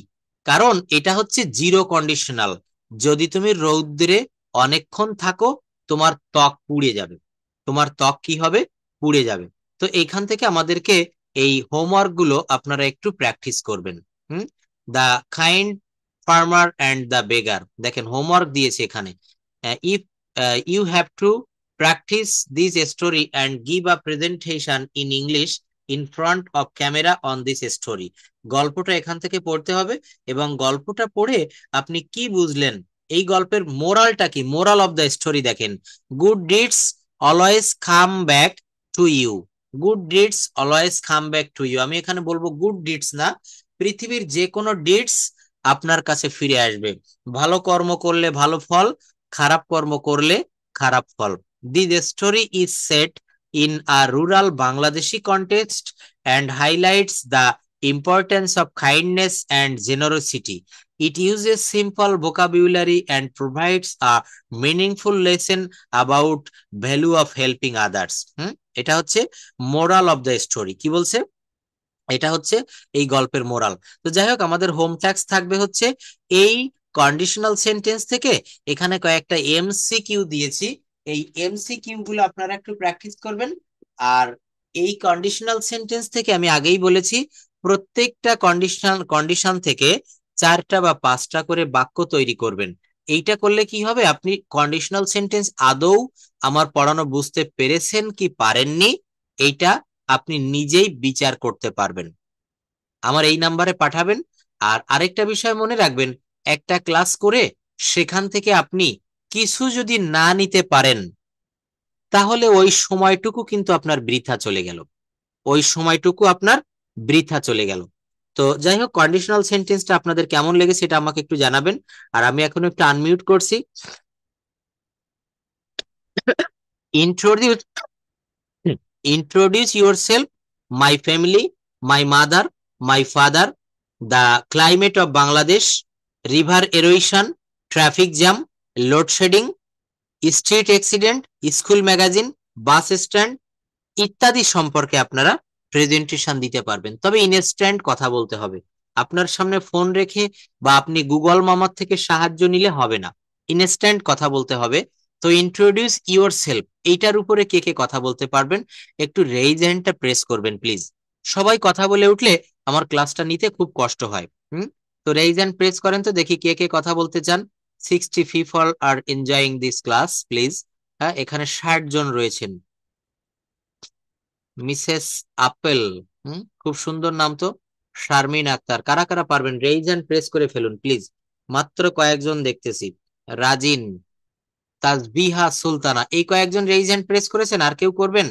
কারণ এটা হচ্ছে জিরো কন্ডিশনাল। যদি তুমি রৌদ্রে অনেকক্ষণ থাকো তোমার ত্বক পুড়ে যাবে, তোমার ত্বক কি হবে? পুড়ে যাবে। তো এইখান থেকে আমাদেরকে এই হোমওয়ার্ক গুলো আপনারা একটু প্র্যাকটিস করবেন। Hmm, the kind farmer and the beggar, দেখেন হোমওয়ার্ক দিয়েছে এখানে। If you have to practice this story and give a presentation in English in front of camera on this story. গল্পটা এখান থেকে পড়তে হবে এবং গল্পটা পড়ে আপনি কি বুঝলেন, এই গল্পের মোরালটা কি, মোরাল অফ দ্য স্টোরি দেখেন। Good deeds always come back to you, good deeds always come back to you. আমি এখানে বলবো গুড ডিডস না, পৃথিবীর যে কোনো ডিডস আপনার কাছে ফিরে আসবে। ভালো কর্ম করলে ভালো ফল, খারাপ কর্ম করলে খারাপ ফল। This story is set in a rural Bangladeshi context and highlights the importance of kindness and generosity. It uses simple vocabulary and provides a meaningful lesson about value of helping others. এটা হচ্ছে moral of the story. কি বলছে? এটা হচ্ছে এই গল্পের moral. তো যাই হোক, আমাদের হোম ট্যাক্স থাকবে হচ্ছে এই কন্ডিশনাল সেন্টেন্স থেকে এখানে কয়েকটা এমসিকিউ দিয়েছি, এই এমসিকিউ গুলো আপনারা একটু প্র্যাকটিস করবেন। আর এই কন্ডিশনাল সেন্টেন্স থেকে আমি আগেই বলেছি প্রত্যেকটা কন্ডিশন থেকে 4টা বা 5টা করে বাক্য তৈরি করবেন। এইটা করলে কি হবে, আপনি কন্ডিশনাল সেন্টেন্স আদৌ আমার পড়ানো বুঝতে পেরেছেন কি পারেননি এইটা আপনি নিজেই বিচার করতে পারবেন। আমার এই নাম্বারে পাঠাবেন। আর আরেকটা বিষয় মনে রাখবেন, একটা ক্লাস করে সেখান থেকে আপনি কিছু যদি না নিতে পারেন তাহলে ওই সময়টুকু কিন্তু আপনার বৃথা চলে গেল, ওই সময়টুকু আপনার বৃথা চলে গেল। তো যাই হোক, কন্ডিশনাল সেন্টেন্সটা আপনাদের কেমন লেগেছে সেটা আমাকে একটু জানাবেন। আর আমি এখন একটু আনমিউট করছি। Introduce, introduce yourself, my family, my mother, my father, the climate of Bangladesh, river erosion, traffic jam, load shedding, street accident, school magazine, bus stand ইত্যাদি সম্পর্কে আপনারা প্রেজেন্টেশন দিতে পারবেন। তবে ইনস্ট্যান্ট কথা বলতে হবে, আপনার সামনে ফোন রেখে বা আপনি গুগল মামার থেকে সাহায্য নিলে হবে না, ইনস্ট্যান্ট কথা বলতে হবে। তো ইন্ট্রোডিউস ইউর সেলফ, এইটার উপরে কে কে কথা বলতে পারবেন একটু রেইজ হ্যান্ডটা প্রেস করবেন প্লিজ। সবাই কথা বলে উঠলে আমার ক্লাসটা নিতে খুব কষ্ট হয়। তো রেইজ হ্যান্ড প্রেস করেন তো দেখি কে কে কথা বলতে চান। 60 people are enjoying this class please. হ্যাঁ, এখানে 60 জন রয়েছেন। মিসেস আপেল, খুব সুন্দর নাম তো। শারমিন আক্তার, কারা কারা পারবেন রেইজ হ্যান্ড প্রেস করে ফেলুন প্লিজ। মাত্র কয়েকজন দেখতেছি। রাজিন, তাসবিহা সুলতানা, এই কয়েকজন রেইজ হ্যান্ড প্রেস করেছেন, আর কেউ করবেন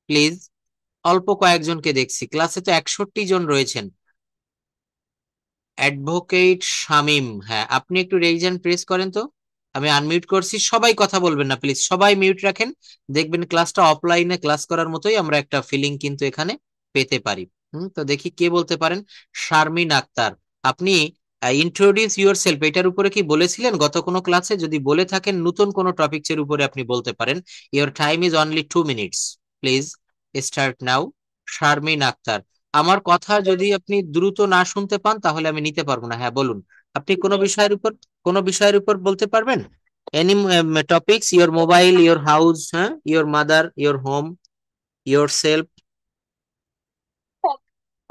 প্লিজ? অল্প কয়েকজনকে দেখছি, ক্লাসে তো 61 জন রয়েছেন। অ্যাডভোকেট শামিম, হ্যাঁ আপনি একটু রেইজ হ্যান্ড প্রেস করেন তো। আমি আনমিউট করছি, সবাই কথা বলবেন না প্লিজ, সবাই মিউট রাখেন। দেখবেন ক্লাসটা অফলাইনে ক্লাস করার মতোই আমরা একটা ফিলিং কিন্তু এখানে পেতে পারি। তো দেখি কে বলতে পারেন। শারমিন আক্তার, আপনি ইন্ট্রোডিউস ইউর সেলফ এটার উপরে কি বলেছিলেন গত কোনো ক্লাসে? যদি বলে থাকেন নতুন কোনো টপিকস এর উপরে আপনি বলতে পারেন। Your time is only 2 minutes, please start now. Sharmin Akter, আমার কথা যদি আপনি দ্রুত না শুনতে পান তাহলে আমি নিতে পারবো না। হ্যাঁ বলুন, আপনি কোনো বিষয়ের উপর বলতে পারবেন? Any topics, your mobile, your house, হ্যাঁ, your mother, your home, yourself.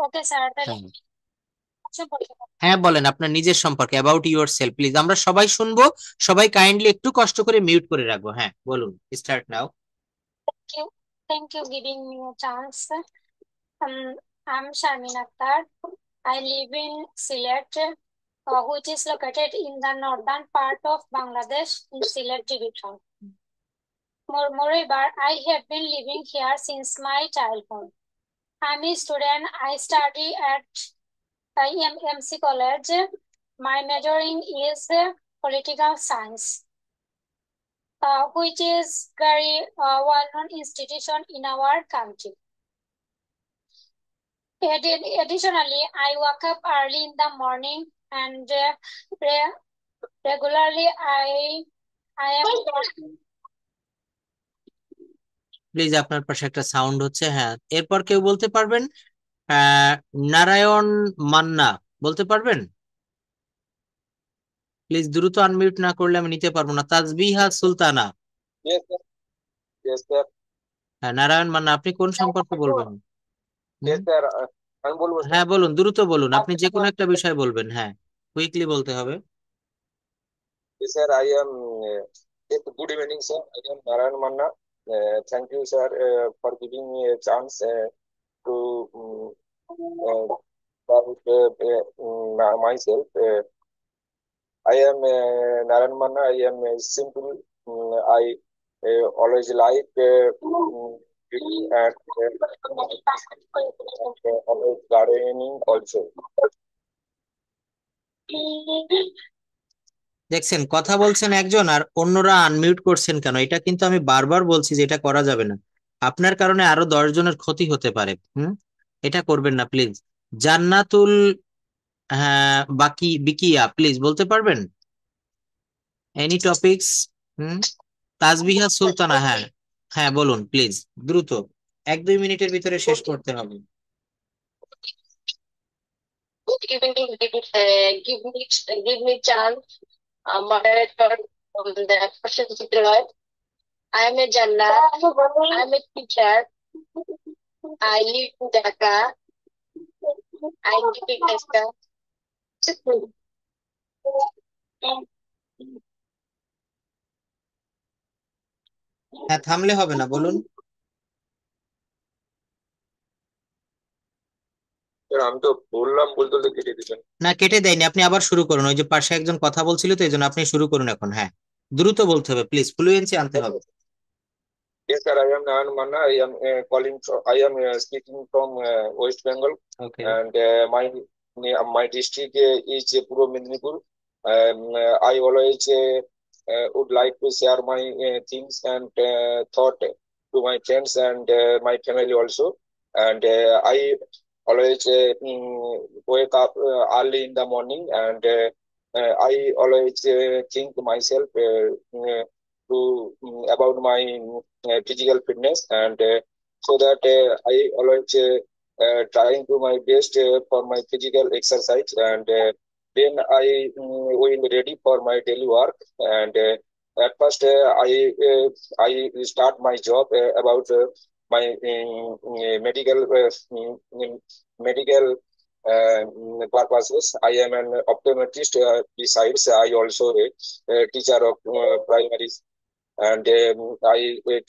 Okay sir, হ্যাঁ বলেন আপনার নিজের সম্পর্কে, অ্যাবাউট ইউর সেলফ প্লিজ, আমরা সবাই শুনবো। সবাই কাইন্ডলি একটু কষ্ট করে মিউট করে রাখবো। হ্যাঁ বলুন, start now. thank you giving me a chance. I'm Sharmin Akhtar. I live in Sylhet, which is located in the northern part of Bangladesh in Sylhet division. Moreover, I have been living here since my childhood. I'm a student. I study at IMMC College. My majoring is political science, which is very well-known institution in our country. Additionally, I wake up early in the morning and regularly I am please আপনার পাশে একটা sound হচ্ছে। হ্যাঁ, এরপর কেউ বলতে পারবেন? আহ নারায়ণ মান্না, বলতে পারবেন? প্লিজ দ্রুত আনমিউট না করলে আমি নিতে পারবো না। তাসবিহা Sultana. Yes, sir. Yes, sir. হ্যাঁ নারায়ণ মান্না, আপনি কোন সম্পর্কে বলবেন? Yes, sir. আমি বলবো স্যার। হ্যাঁ বলুন, দ্রুত বলুন, আপনি যে কোনো একটা বিষয় বলবেন। হ্যাঁ, কুইকলি বলতে হবে। Yes, sir. I am. Yes, good evening, sir. I am Narayan Manna. Thank you, sir, for giving me a chance to about myself. I am Narayan Manna. I am simple. I always like reading and always gardening also. দেখছেন, কথা বলছেন একজন আর অন্যরা unmute করছেন কেন? এটা কিন্তু আমি বারবার বলছি যে এটা করা যাবে না। আপনার কারণে আরো 10 জনের ক্ষতি হতে পারে। এটা করবেন না প্লিজ। জান্নাতুল, হ্যাঁ বাকি বিকিয়া, প্লিজ বলতে পারবেন এনি টপিকস? তাসবিহা সুলতানা, হ্যাঁ হ্যাঁ বলুন প্লিজ, দ্রুত 1-2 মিনিটের ভিতরে শেষ করতে হবে। give me chance. Moderator from the question Chitraloy. I am a Janna. I am a teacher. I live in Dhaka. I live in Dhaka. হ্যাঁ থামলে হবে না, বলুন। স্যার আমি তো বললাম বলতে বলতে কেটে দিচ্ছেন। না কেটে দেয়নি, আপনি আবার শুরু করুন। ওই যে পাশে একজন কথা বলছিল তো, এই জন্য আপনি শুরু করুন এখন। হ্যাঁ দ্রুত বলতে হবে প্লিজ, ফ্লুয়েন্সি আনতে হবে। Yes, sir. I am Nayan Manna. I am calling from. I am speaking from West Bengal, okay, and my district is Purbo Medinipur. I always would like to share my things and thought to my friends and my family also. And I always wake up early in the morning, and I always think myself to about my physical fitness, and so that I always trying to my best for my physical exercise, and then I will ready for my daily work. And at first I start my job about my medical medical purposes. I am an optometrist. Besides, I also a teacher of primary, and I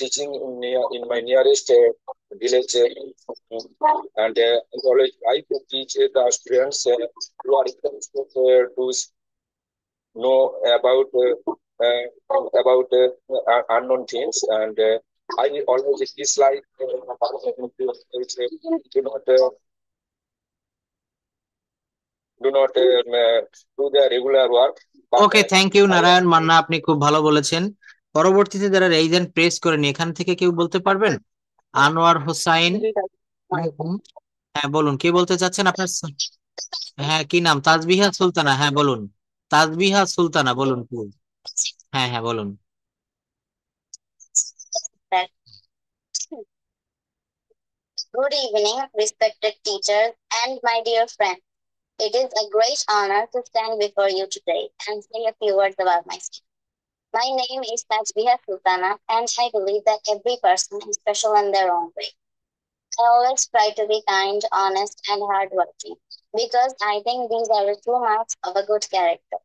teaching in my nearest village, and I always like to teach the students who are interested to know about unknown things, and I always dislike which do not do the regular work. Okay, thank you Narayan Manna, আপনি খুব ভালো বলেছেন। পরবর্তীতে যারা raise hand press করেন, এখান থেকে কেউ বলতে পারবেন? আনোয়ার হোসাইন, হ্যাঁ বলুন, কে বলতে চাচ্ছেন আপনার? হ্যাঁ, কি নাম? তাজবিহা সুলতানা, হ্যাঁ বলুন। তাজবিহা সুলতানা বলুন প্লিজ। হ্যাঁ হ্যাঁ বলুন। Good evening, respected teachers and my dear friends. It is a great honor to stand before you today and say a few words about myself. My name is Tajbiha Sultana, and I believe that every person is special in their own way. I always try to be kind, honest, and hardworking because I think these are the true marks of a good character.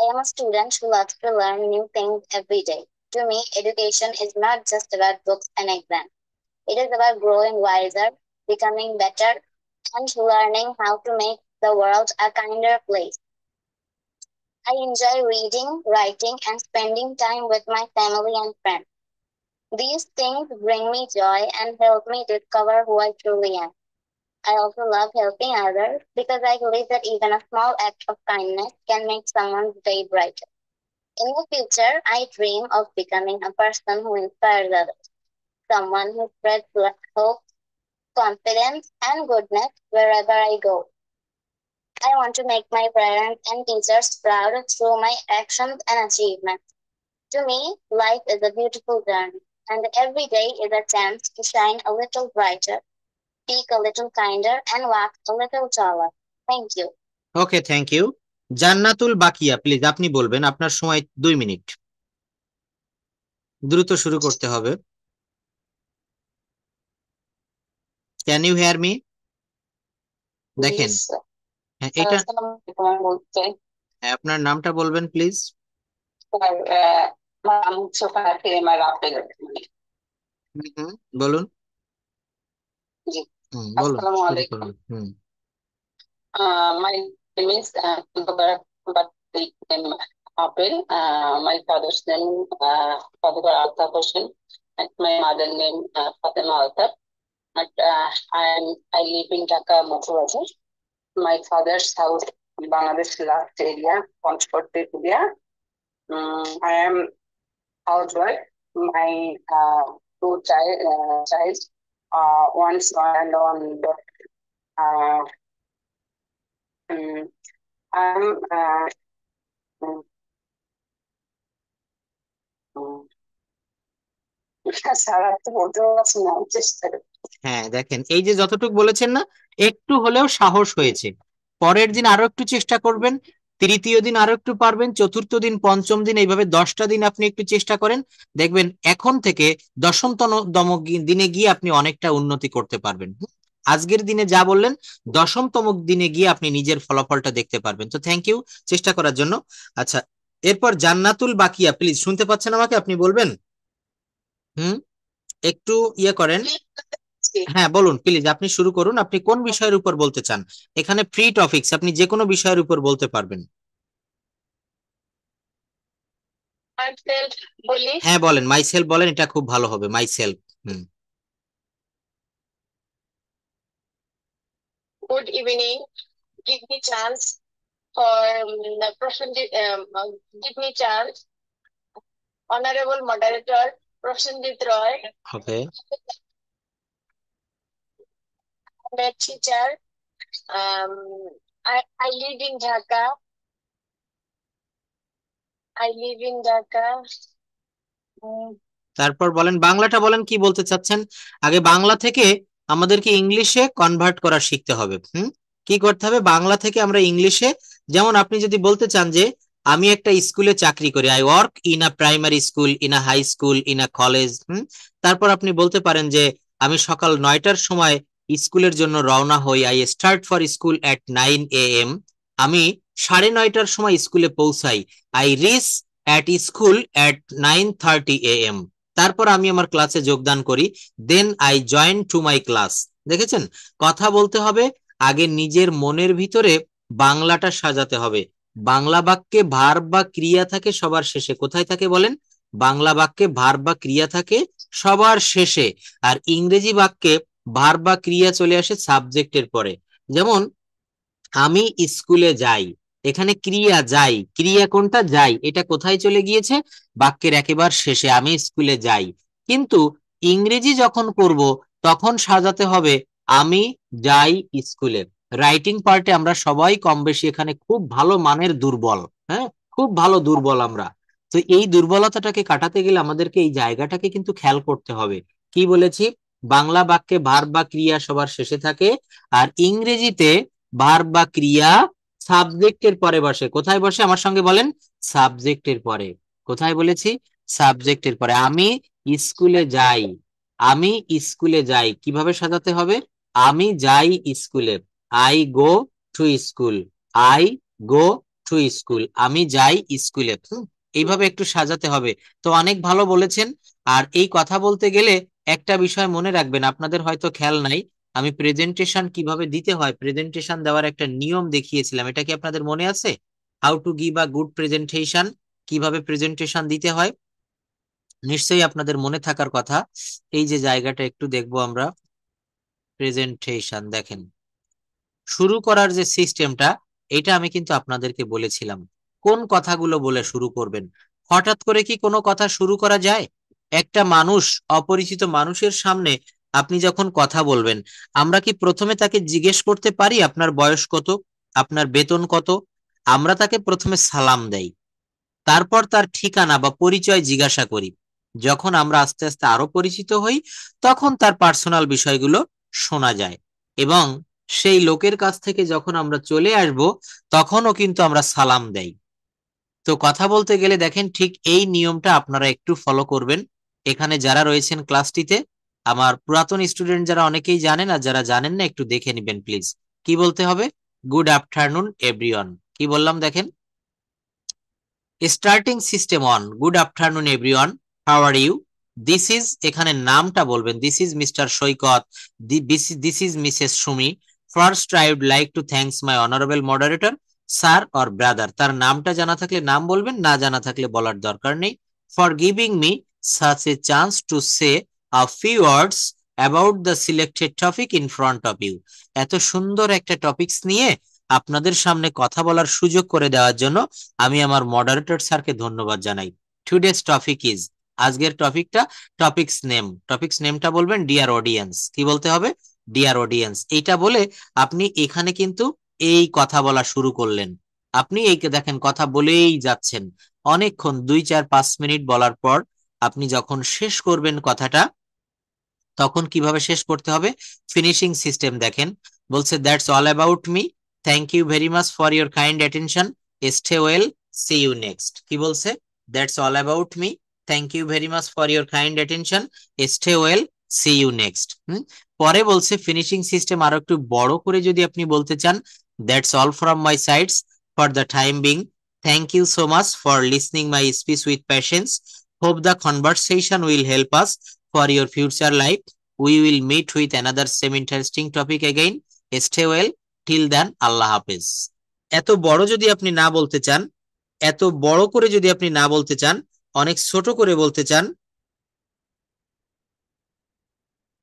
I am a student who loves to learn new things every day. To me, education is not just about books and exams. It is about growing wiser, becoming better, and learning how to make the world a kinder place. I enjoy reading, writing, and spending time with my family and friends. These things bring me joy and help me discover who I truly am. I also love helping others because I believe that even a small act of kindness can make someone's day brighter. In the future, I dream of becoming a person who inspires others, someone who spreads hope, confidence, and goodness wherever I go. I want to make my parents and teachers proud through my actions and achievements. To me, life is a beautiful journey, and every day is a chance to shine a little brighter, speak a little kinder, and walk a little taller. Thank you. Okay, thank you. Jannatul Bakiya, please আপনি বলবেন, আপনার সময় 2 minute, দ্রুত শুরু করতে হবে। Can you hear me? দেখেন, হ্যাঁ এটা, হ্যাঁ আপনার নামটা বলবেন প্লিজ। বলুন। বলুন, শুরু করুন। My name is Apel. My father's name Father Altaf Hossain, and my mother's name Fatima Altaf. And I live in Dhaka, Mokobazar. My father's house in Bangladesh last area, Ponchpot area. I am housewife. My two child, one son and one daughter. I'm হ্যাঁ দেখেন, এই যে যতটুকু বলেছেন না, একটু হলেও সাহস হয়েছে। পরের দিন আরো একটু চেষ্টা করবেন, তৃতীয় দিন আরো একটু পারবেন, চতুর্থ দিন, পঞ্চম দিন, এইভাবে 10টা দিন আপনি একটু চেষ্টা করেন, দেখবেন এখন থেকে 10তম দিনে গিয়ে আপনি অনেকটা উন্নতি করতে পারবেন। আজকের দিনে যা বললেন, 10তম দিনে গিয়ে আপনি নিজের ফলাফলটা দেখতে পারবেন। তো থ্যাংক ইউ চেষ্টা করার জন্য। আচ্ছা, এরপর জান্নাতুল বাকিয়া, প্লিজ শুনতে পাচ্ছেন আমাকে? আপনি বলবেন। একটু ইয়ে করেন। হ্যাঁ বলুন প্লিজ, আপনি শুরু করুন। আপনি কোন বিষয়ের উপর বলতে চান? এখানে ফ্রি টপিকস, আপনি যে কোনো বিষয়ের উপর বলতে পারবেন। হ্যাঁ বলেন, মাইসেলফ বলেন, এটা খুব ভালো হবে, myself. Good evening. Give me chance for give me chance, Honorable Moderator Prasenjit Roy. Okay. I'm a teacher. I live in Dhaka. তারপর বলেন, বাংলাটা বলেন, কি বলতে চাচ্ছেন? আগে বাংলা থেকে আমাদেরকে ইংলিশে কনভার্ট করা শিখতে হবে। কি করতে হবে? বাংলা থেকে আমরা ইংলিশে, যেমন আপনি যদি বলতে চান যে আমি একটা স্কুলে চাকরি করি, I work in a primary school, in a high school, in a college. তারপর আপনি বলতে পারেন যে আমি সকাল 9টার সময় স্কুলের জন্য রওনা হই, I start for school at 9 AM। আমি 9:30টার সময় স্কুলে পৌঁছাই, I reach at school at 9:30 AM। তারপর আমি আমার ক্লাসে যোগদান করি, then I join to my class. দেখেছেন, কথা বলতে হবে, আগে নিজের মনের ভিতরে বাংলাটা সাজাতে হবে, বাংলা বাক্যে ভার্ব বা ক্রিয়া থাকে সবার শেষে। কোথায় থাকে বলেন? বাংলা বাক্যে ভার্ব বা ক্রিয়া থাকে সবার শেষে, আর ইংরেজি বাক্যে ভার্ব বা ক্রিয়া চলে আসে সাবজেক্টের পরে। যেমন আমি স্কুলে যাই, এখানে ক্রিয়া যাই, ক্রিয়া কোনটা? যাই, এটা কোথায় চলে গিয়েছে? বাক্যের একেবারে শেষে, আমি স্কুলে যাই। কিন্তু ইংরেজি যখন করব তখন সাজাতে হবে আমি যাই স্কুলে। রাইটিং পার্টে আমরা সবাই কম বেশি এখানে খুব ভালো মানের দুর্বল, হ্যাঁ, খুব ভালো দুর্বল আমরা। তো এই দুর্বলতাটাকে কাটাতে গেলে আমাদেরকে এই জায়গাটাকে কিন্তু খেয়াল করতে হবে। কি বলেছি? বাংলা বাক্যে ভার্ব বা ক্রিয়া সবার শেষে থাকে, আর ইংরেজিতে ভার্ব বা ক্রিয়া সাবজেক্টের পরে বসে। কোথায় বসে? আমার সঙ্গে বলেন, সাবজেক্টের পরে। কোথায় বলেছি? সাবজেক্টের পরে। আমি স্কুলে যাই, আমি স্কুলে যাই কিভাবে সাজাতে হবে? আমি যাই স্কুলে, I go to school, I go to school, আমি যাই স্কুলে। এইভাবে একটু সাজাতে হবে। তো অনেক ভালো বলেছেন। আর এই কথা বলতে গেলে একটা বিষয় মনে রাখবেন, আপনাদের হয়তো খেয়াল নাই, আমি প্রেজেন্টেশন কিভাবে দিতে হয়, প্রেজেন্টেশন দেওয়ার একটা নিয়ম দেখিয়েছিলাম। এটা কি আপনাদের মনে আছে? How to give a good presentation, কিভাবে প্রেজেন্টেশন দিতে হয় নিশ্চয়ই আপনাদের মনে থাকার কথা। এই যে জায়গাটা একটু দেখবো আমরা, প্রেজেন্টেশন দেখেন, শুরু করার যে সিস্টেমটা, এটা আমি কিন্তু আপনাদেরকে বলেছিলাম কোন কথাগুলো বলে শুরু করবেন। হঠাৎ করে কি কোনো কথা শুরু করা যায়? একটা মানুষ, অপরিচিত মানুষের সামনে আপনি যখন কথা বলবেন, আমরা কি প্রথমে তাকে জিজ্ঞেস করতে পারি আপনার বয়স কত, আপনার বেতন কত? আমরা তাকে প্রথমে সালাম দেই, তারপর তার ঠিকানা বা পরিচয় জিজ্ঞাসা করি। যখন আমরা আস্তে আস্তে আরো পরিচিত হই, তখন তার পার্সোনাল বিষয়গুলো শোনা যায়, এবং সেই লোকের কাছ থেকে যখন আমরা চলে আসব তখনও কিন্তু আমরা সালাম দেই। তো কথা বলতে গেলে দেখেন ঠিক এই নিয়মটা আপনারা একটু ফলো করবেন। এখানে যারা রয়েছেন ক্লাসটিতে, আমার পুরাতন স্টুডেন্ট যারা, অনেকেই জানেন, আর যারা জানেন না একটু দেখে নিবেন প্লিজ। কি বলতে হবে? Good afternoon everyone. কি বললাম দেখেন, starting system on, good afternoon everyone, how are you? This is, এখানে নামটা বলবেন, this is mister Saikat, this is missus Sumi. First I would like to thanks my honourable moderator sir or brother. তার নামটা জানা থাকলে নাম বলবেন, না জানা থাকলে বলার দরকার নেই। For giving me such a chance to say a few words about the selected topic in front of you. এত সুন্দর একটা টপিকস নিয়ে আপনাদের সামনে কথা বলার সুযোগ করে দেওয়ার জন্য আমি আমার মডারেটর স্যারকে ধন্যবাদ জানাই। টুডেস টপিক ইজ, আজকের টপিকটা, টপিকস নেমটা বলবেন ডিয়ার অডিয়েন্স। কি বলতে হবে? Dear audience. এইটা বলে আপনি এখানে কিন্তু এই কথা বলা শুরু করলেন। আপনি এই দেখেন কথা বলেই যাচ্ছেন অনেকক্ষণ, 2, 4, 5 মিনিট বলার পর আপনি যখন শেষ করবেন কথাটা, তখন কিভাবে শেষ করতে হবে? ফিনিশিং সিস্টেম দেখেন, বলছে that's all about me, thank you very much for your kind attention, stay well, see you next. কি বলছে? That's all about me, thank you very much for your kind attention, stay well, see you next. পরে বলছে finishing system আরো একটু বড় করে যদি আপনি বলতে চান, that's all from my sides for the time being, thank you so much for listening my speech with patience, hope the conversation will help us for your future life. We will meet with another same interesting topic again. Stay well. Till then, Allah Hafiz. এত বড় যদি আপনি না বলতে চান, এত বড় করে যদি আপনি না বলতে চান, অনেক ছোট করে বলতে চান।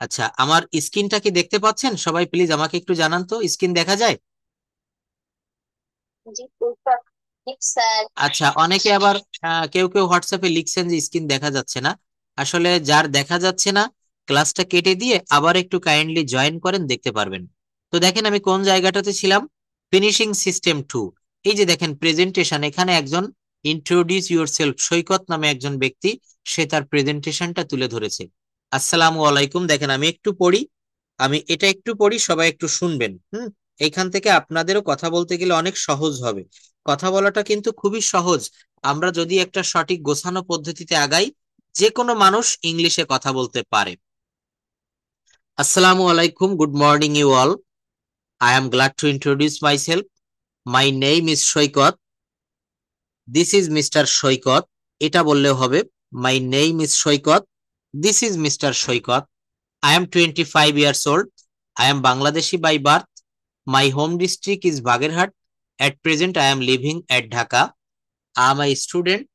আচ্ছা, আমার স্ক্রিনটা কি দেখতে পাচ্ছেন সবাই? প্লিজ আমাকে একটু জানান তো, স্ক্রিন দেখা যায়? আচ্ছা, অনেকে আবার কেউ কেউ হোয়াটসঅ্যাপে লিখছেন যে স্ক্রিন দেখা যাচ্ছে না। আসলে যার দেখা যাচ্ছে না, ক্লাসটা কেটে দিয়ে আবার একটু কাইন্ডলি জয়েন করেন, দেখতে পারবেন। তো দেখেন আমি কোন জায়গাটাতে ছিলাম, ফিনিশিং সিস্টেম 2। এই যে দেখেন প্রেজেন্টেশন, এখানে একজন ইন্ট্রোডিউস ইউরসেলফ, সৈকত নামে একজন ব্যক্তি, সে তার প্রেজেন্টেশনটা তুলে ধরেছে। আসসালামু আলাইকুম। দেখেন আমি একটু পড়ি, আমি এটা একটু পড়ি, সবাই একটু শুনবেন। এইখান থেকে আপনাদেরও কথা বলতে গেলে অনেক সহজ হবে। কথা বলাটা কিন্তু খুবই সহজ, আমরা যদি একটা সঠিক গোছানো পদ্ধতিতে আগাই, যে কোনো মানুষ ইংলিশে কথা বলতে পারে। আসসালামু আলাইকুম, good morning you all. I am glad to introduce myself. My name is Saikat, this is Mr. Saikat. এটা বললেও হবে, my name is Saikat, this is Mr. Saikat. I am 25 years old. I am Bangladeshi by birth. My home district is Bagherhat. At present, I am living at Dhaka. I am a student.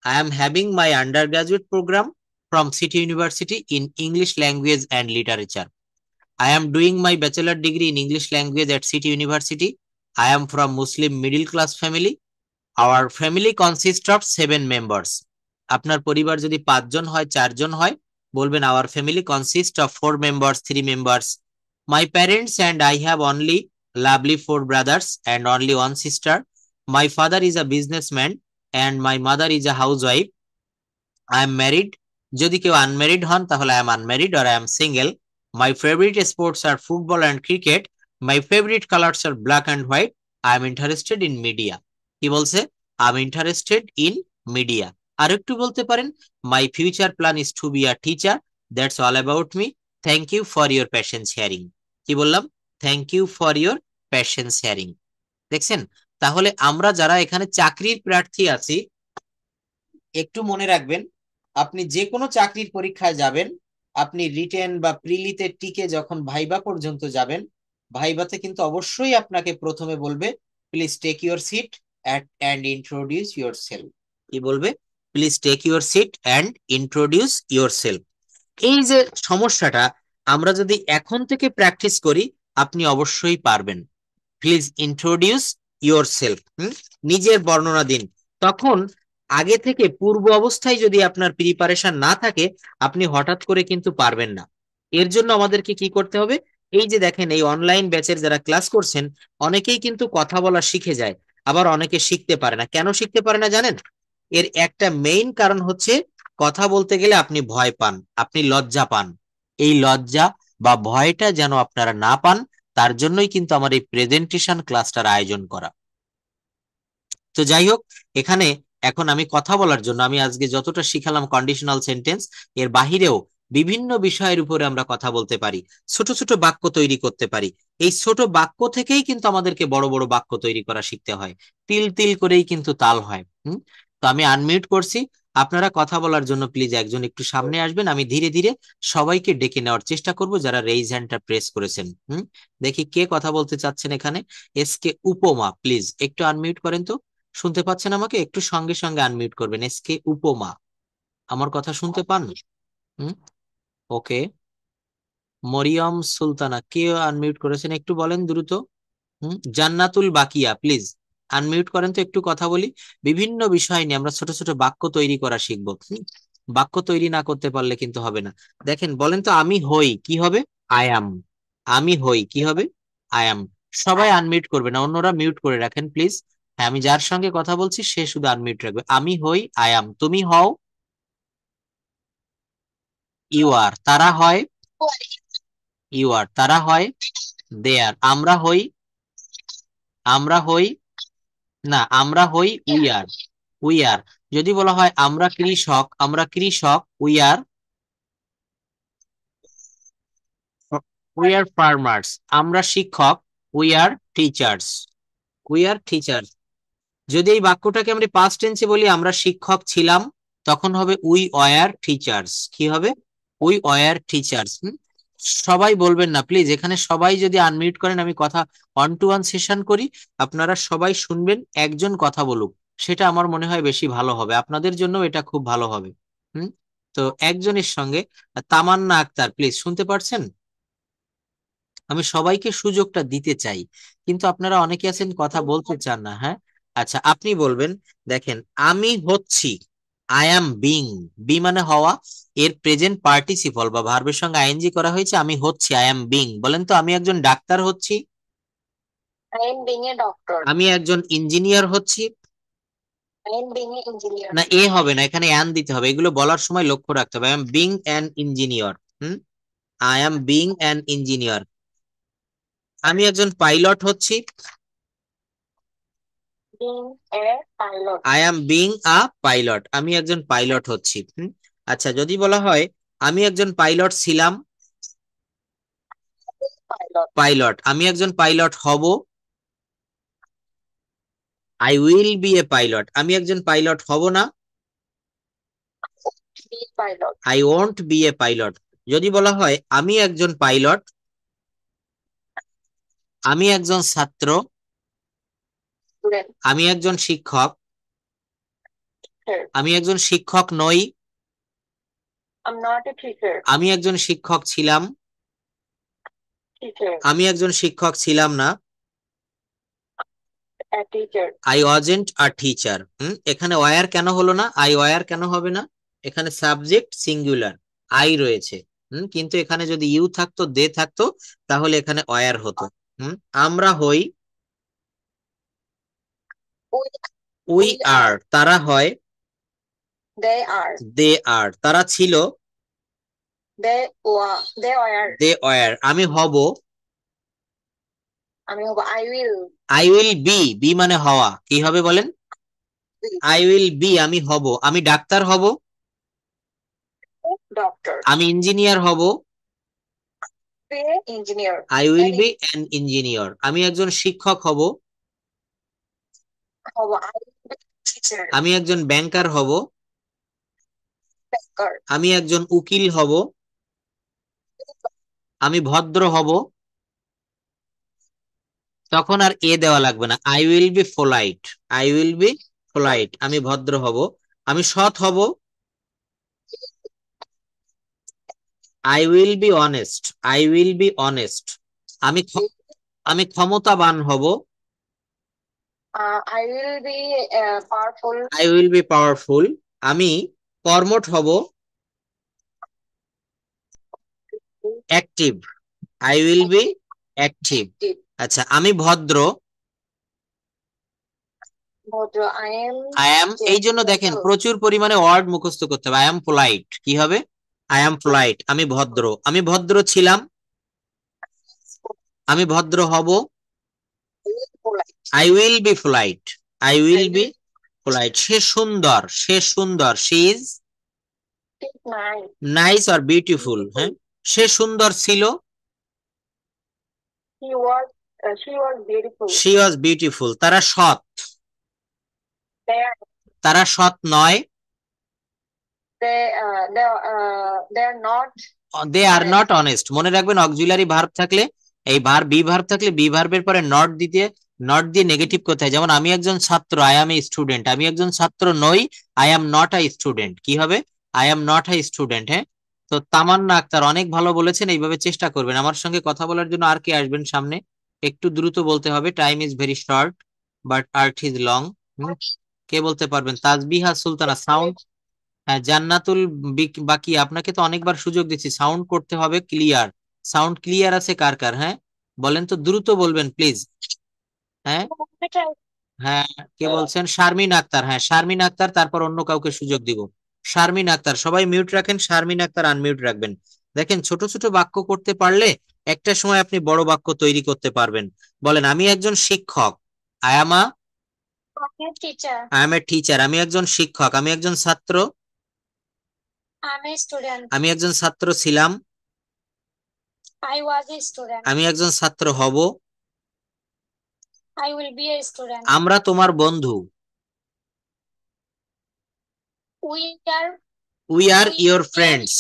I am having my undergraduate program from City University in English Language and Literature. I am doing my bachelor degree in English language at City University. I am from Muslim middle class family. Our family consists of 7 members. আপনার পরিবার যদি 5 জন হয় 4 জন হয় বলবেন our family consists of 4 members, 3 members. My parents and I have only lovely 4 brothers and only 1 sister. My father is a businessman and my mother is a housewife. I am married. যদি কেউ unmarried হন তাহলে I am unmarried or I am single. My favorite sports are football and cricket. My favorite colors are black and white. I am interested in media. কি বলছে? I am interested in media. আর একটু বলতে পারেন my future plan is to be a teacher. That's all about me. Thank you for your patience hearing. কি বললাম? Thank you for your patience hearing. দেখছেন? তাহলে আমরা যারা এখানে চাকরির প্রার্থী আছি একটু মনে রাখবেন আপনি যে কোনো চাকরির পরীক্ষায় যাবেন আপনি রিটেন বা প্রিলিতে টিকে যখন ভাইবা পর্যন্ত যাবেন ভাইবাতে কিন্তু অবশ্যই আপনাকে প্রথমে বলবে please take your seat and introduce your self. কি বলবে? Please take your seat and introduce your self. এই যে সমস্যাটা আমরা যদি এখন থেকে প্র্যাকটিস করি আপনি অবশ্যই পারবেন। প্লিজ ইন্ট্রোডিউস ইউর সেলফ, নিজের বর্ণনা দিন। তখন আগে থেকে পূর্ব অবস্থায় যদি আপনার প্রিপারেশন না থাকে আপনি হঠাৎ করে কিন্তু পারবেন না। এর জন্য আমাদেরকে কি করতে হবে? এই যে দেখেন এই অনলাইন ব্যাচের যারা ক্লাস করছেন অনেকেই কিন্তু কথা বলা শিখে যায়, আবার অনেকে শিখতে পারে না। কেন শিখতে পারে না জানেন? এর একটা মেইন কারণ হচ্ছে কথা বলতে গেলে আপনি ভয় পান, আপনি লজ্জা পান। এই লজ্জা বা ভয়টা যেন আপনারা না পান তার জন্যই কিন্তু আমার এই প্রেজেন্টেশন ক্লাসটার আয়োজন করা। তো যাই হোক, এখানে এখন আমি কথা বলার জন্য আমি আজকে যতটা শিখালাম কন্ডিশনাল সেন্টেন্স এর বাহিরেও বিভিন্ন বিষয়ের উপরে আমরা কথা বলতে পারি, ছোট ছোট বাক্য তৈরি করতে পারি। এই ছোট বাক্য থেকেই কিন্তু আমাদেরকে বড় বড় বাক্য তৈরি করা শিখতে হয়। তিল তিল করেই কিন্তু তাল হয়। তো আমি আনমিউট করছি, আপনারা কথা বলার জন্য প্লিজ একজন একটু সামনে আসবেন। আমি ধীরে ধীরে সবাইকে ডেকে নেওয়ার চেষ্টা করব যারা রেইজ হ্যান্ডটা প্রেস করেছেন। দেখি কে কথা বলতে চাচ্ছেন এখানে। এসকে উপমা, প্লিজ একটু আনমিউট করেন তো। শুনতে পাচ্ছেন আমাকে? একটু সঙ্গে সঙ্গে আনমিউট করবেন। এসকে উপমা, আমার কথা শুনতে পান? ওকে। মরিয়ম সুলতানা, কে আনমিউট করেছেন একটু বলেন দ্রুত। জান্নাতুল বাকিয়া, প্লিজ আনমিউট করেন তো, একটু কথা বলি। বিভিন্ন বিষয় নিয়ে আমরা ছোট ছোট বাক্য তৈরি করা শিখবো। বাক্য তৈরি না করতে পারলে কিন্তু হবে না। দেখেন, বলেন তো আমি হই, কি হবে? আই অ্যাম। আমি হই, কি হবে? আই অ্যাম। সবাই আনমিউট করবে না, অন্যরা মিউট করে রাখেন প্লিজ। হ্যাঁ, আমি যার সঙ্গে কথা বলছি সে শুধু আনমিউট রাখবে। আমি হই, আই অ্যাম। তুমি হও, ইউ আর। তারা হয়, ইউ আর। তারা হয়, দে আর। আমরা হই, আমরা হই, না আমরা হই, উই আর। We are. যদি বলা হয় আমরা কৃষক, আমরা কৃষক, we are, we are farmers. আমরা শিক্ষক, we are teachers, we are teachers. যদি এই বাক্যটাকে আমরা পাস্ট টেন্সে বলি আমরা শিক্ষক ছিলাম তখন হবে উই ওয়ার টিচার্স। কি হবে? We were teachers. সবাই বলবেন না প্লিজ, এখানে সবাই যদি আনমিউট করেন আমি কথা 1-to-1 সেশন করি, আপনারা সবাই শুনবেন, একজন কথা বলুক, সেটা আমার মনে হয় বেশি ভালো হবে, আপনাদের জন্য এটা খুব ভালো হবে। তো একজনের সঙ্গে তামান্না আক্তার, প্লিজ শুনতে পারছেন? আমি সবাইকে সুযোগটা দিতে চাই কিন্তু আপনারা অনেকে আছেন কথা বলতে চান না। হ্যাঁ, আচ্ছা আপনি বলবেন। দেখেন, আমি হচ্ছি, আই অ্যাম বিং। বি মানে হওয়া, এর প্রেজেন্ট পার্টিসিপল বা ভার্বের সঙ্গে আইএনজি করা হয়েছে। আমি হচ্ছি, আই অ্যাম বিং। বলেন তো আমি একজন ডাক্তার হচ্ছি, I am being a doctor. আমি একজন ইঞ্জিনিয়ার হচ্ছি। I am being an engineer. না, এ হবে না, এখানে অ্যান দিতে হবে। এগুলো বলার সময় লক্ষ্য রাখতে হবে। I am being an engineer. I am being an engineer. আমি একজন পাইলট হচ্ছি, Being a pilot. I am being a pilot. আমি একজন পাইলট হচ্ছি। আচ্ছা, যদি বলা হয় আমি একজন পাইলট ছিলাম, Pilot. পাইলট। আমি একজন পাইলট হব, I will B a pilot. আমি একজন পাইলট হব না, Be pilot. I won't B a pilot. যদি বলা হয় আমি একজন পাইলট, আমি একজন ছাত্র, student. আমি একজন শিক্ষক। Teacher. আমি একজন শিক্ষক নই। I'm not a teacher. আমি একজন শিক্ষক ছিলাম। Teacher. আমি একজন শিক্ষক ছিলাম না। A teacher. I wasn't a teacher. এখানে ওয়ার কেন হলো না? আই ওয়ার কেন হবে না? এখানে সাবজেক্ট সিঙ্গুলার আই রয়েছে, কিন্তু এখানে যদি ইউ থাকতো, দে থাকতো, তাহলে এখানে ওয়ার হতো। আমরা হই, উই আর, তারা হয়, They are. দে আর, তারা ছিল, They were. They were. They were. আমি হব, আমি হবো I will. I will be, be মানে হওয়া, কি হবে বলেন? আই উইল বি, আমি হব। আমি ডাক্তার হব, Doctor. আমি ইঞ্জিনিয়ার হব, Be engineer. I will be an engineer. আমি একজন শিক্ষক হব, হবো I will be teacher. আমি একজন ব্যাংকার হব, Banker. আমি একজন উকিল হব, আমি ভদ্র হব। তখন আর এ দেওয়া লাগবে না, I will be polite, I will be polite, আমি ভদ্র হব। আমি সৎ হব, I will be honest, I will be honest. আমি ক্ষমতাবান হব, I will be powerful. I will B powerful. আমি কর্মঠ হব, active, I will B active. আচ্ছা, আমি ভদ্র, ভদ্র I am. I am. এই জন্য দেখেন প্রচুর পরিমাণে ওয়ার্ড মুখস্থ করতে হবে। আই অ্যাম পোলাইট, কি হবে? I am polite. আমি ভদ্র, আমি ভদ্র ছিলাম, আমি ভদ্র হব, I will be polite, I will be polite. সে সুন্দর, সে সুন্দর, she is nice or beautiful. হ্যাঁ, সে সুন্দর ছিল, She was. She was beautiful. She was beautiful. তারা সৎ, They are. তারা সৎ নয়, They are not. They are not honest. মনে রাখবেন অক্সিলারি ভার্ব থাকলে, এই বি ভার্ব থাকলে বি ভার্বের পরে নট দিয়ে নেগেটিভ কোথায়? যেমন আমি একজন ছাত্র, আই এম এ স্টুডেন্ট। আমি একজন ছাত্র নই, I am not a student. কি হবে? I am not a student. হ্যাঁ, তো তামান্না আক্তার অনেক ভালো বলেছেন, এইভাবে চেষ্টা করবেন। আমার সঙ্গে কথা বলার জন্য আর কে আসবেন সামনে? একটু দ্রুত বলতে হবে, time is very short but art is long. কে বলতে পারবেন? তাসবিহা সুলতানা, সাউন্ড। হ্যাঁ, জান্নাতুল বাকি, আপনাকে তো অনেকবার সুযোগ দিচ্ছি, সাউন্ড করতে হবে ক্লিয়ার। সাউন্ড ক্লিয়ার আছে কার কার? হ্যাঁ বলেন তো, দ্রুত বলবেন প্লিজ। হ্যাঁ হ্যাঁ, কে বলছেন? শারমিন আক্তার। হ্যাঁ, শারমিন আক্তার, তারপর অন্য কাউকে সুযোগ দিব। শারমিন আক্তার, সবাই মিউট রাখেন, শারমিন আক্তার আনমিউট রাখবেন। দেখেন, ছোট ছোট বাক্য করতে পারলে একটা সময় আপনি বড় বাক্য তৈরি করতে পারবেন। বলেন, আমি একজন শিক্ষক, I am a teacher. Teacher. আমি একজন শিক্ষক, আমি একজন ছাত্র, I'm a student. আমি একজন ছাত্র ছিলাম, I was a student. আমি একজন ছাত্র হব। I will be a student. আমরা তোমার বন্ধু, We are. We are your friends.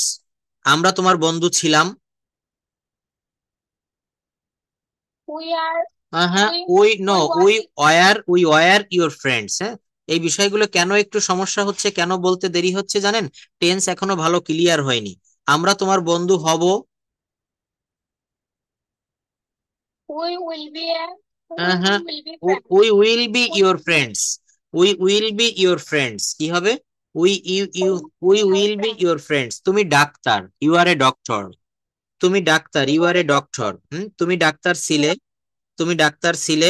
আমরা তোমার বন্ধু ছিলাম। We are. হ্যাঁ, উই ওয়ার ইয়োর ফ্রেন্ডস। হ্যাঁ, এই বিষয়গুলো কেন একটু সমস্যা হচ্ছে, কেন বলতে দেরি হচ্ছে জানেন? টেন্স এখনো ভালো ক্লিয়ার হয়নি। আমরা তোমার বন্ধু হব, We will be a. হ্যাঁ, we will be your friends, we will be your friends. কি হবে? We will be your friends. তুমি ডাক্তার, ইউ আর এ ডক্টর। তুমি ডাক্তার, ইউ আর এ ডক্টর। তুমি ডাক্তার ছিলে, তুমি ডাক্তার ছিলে।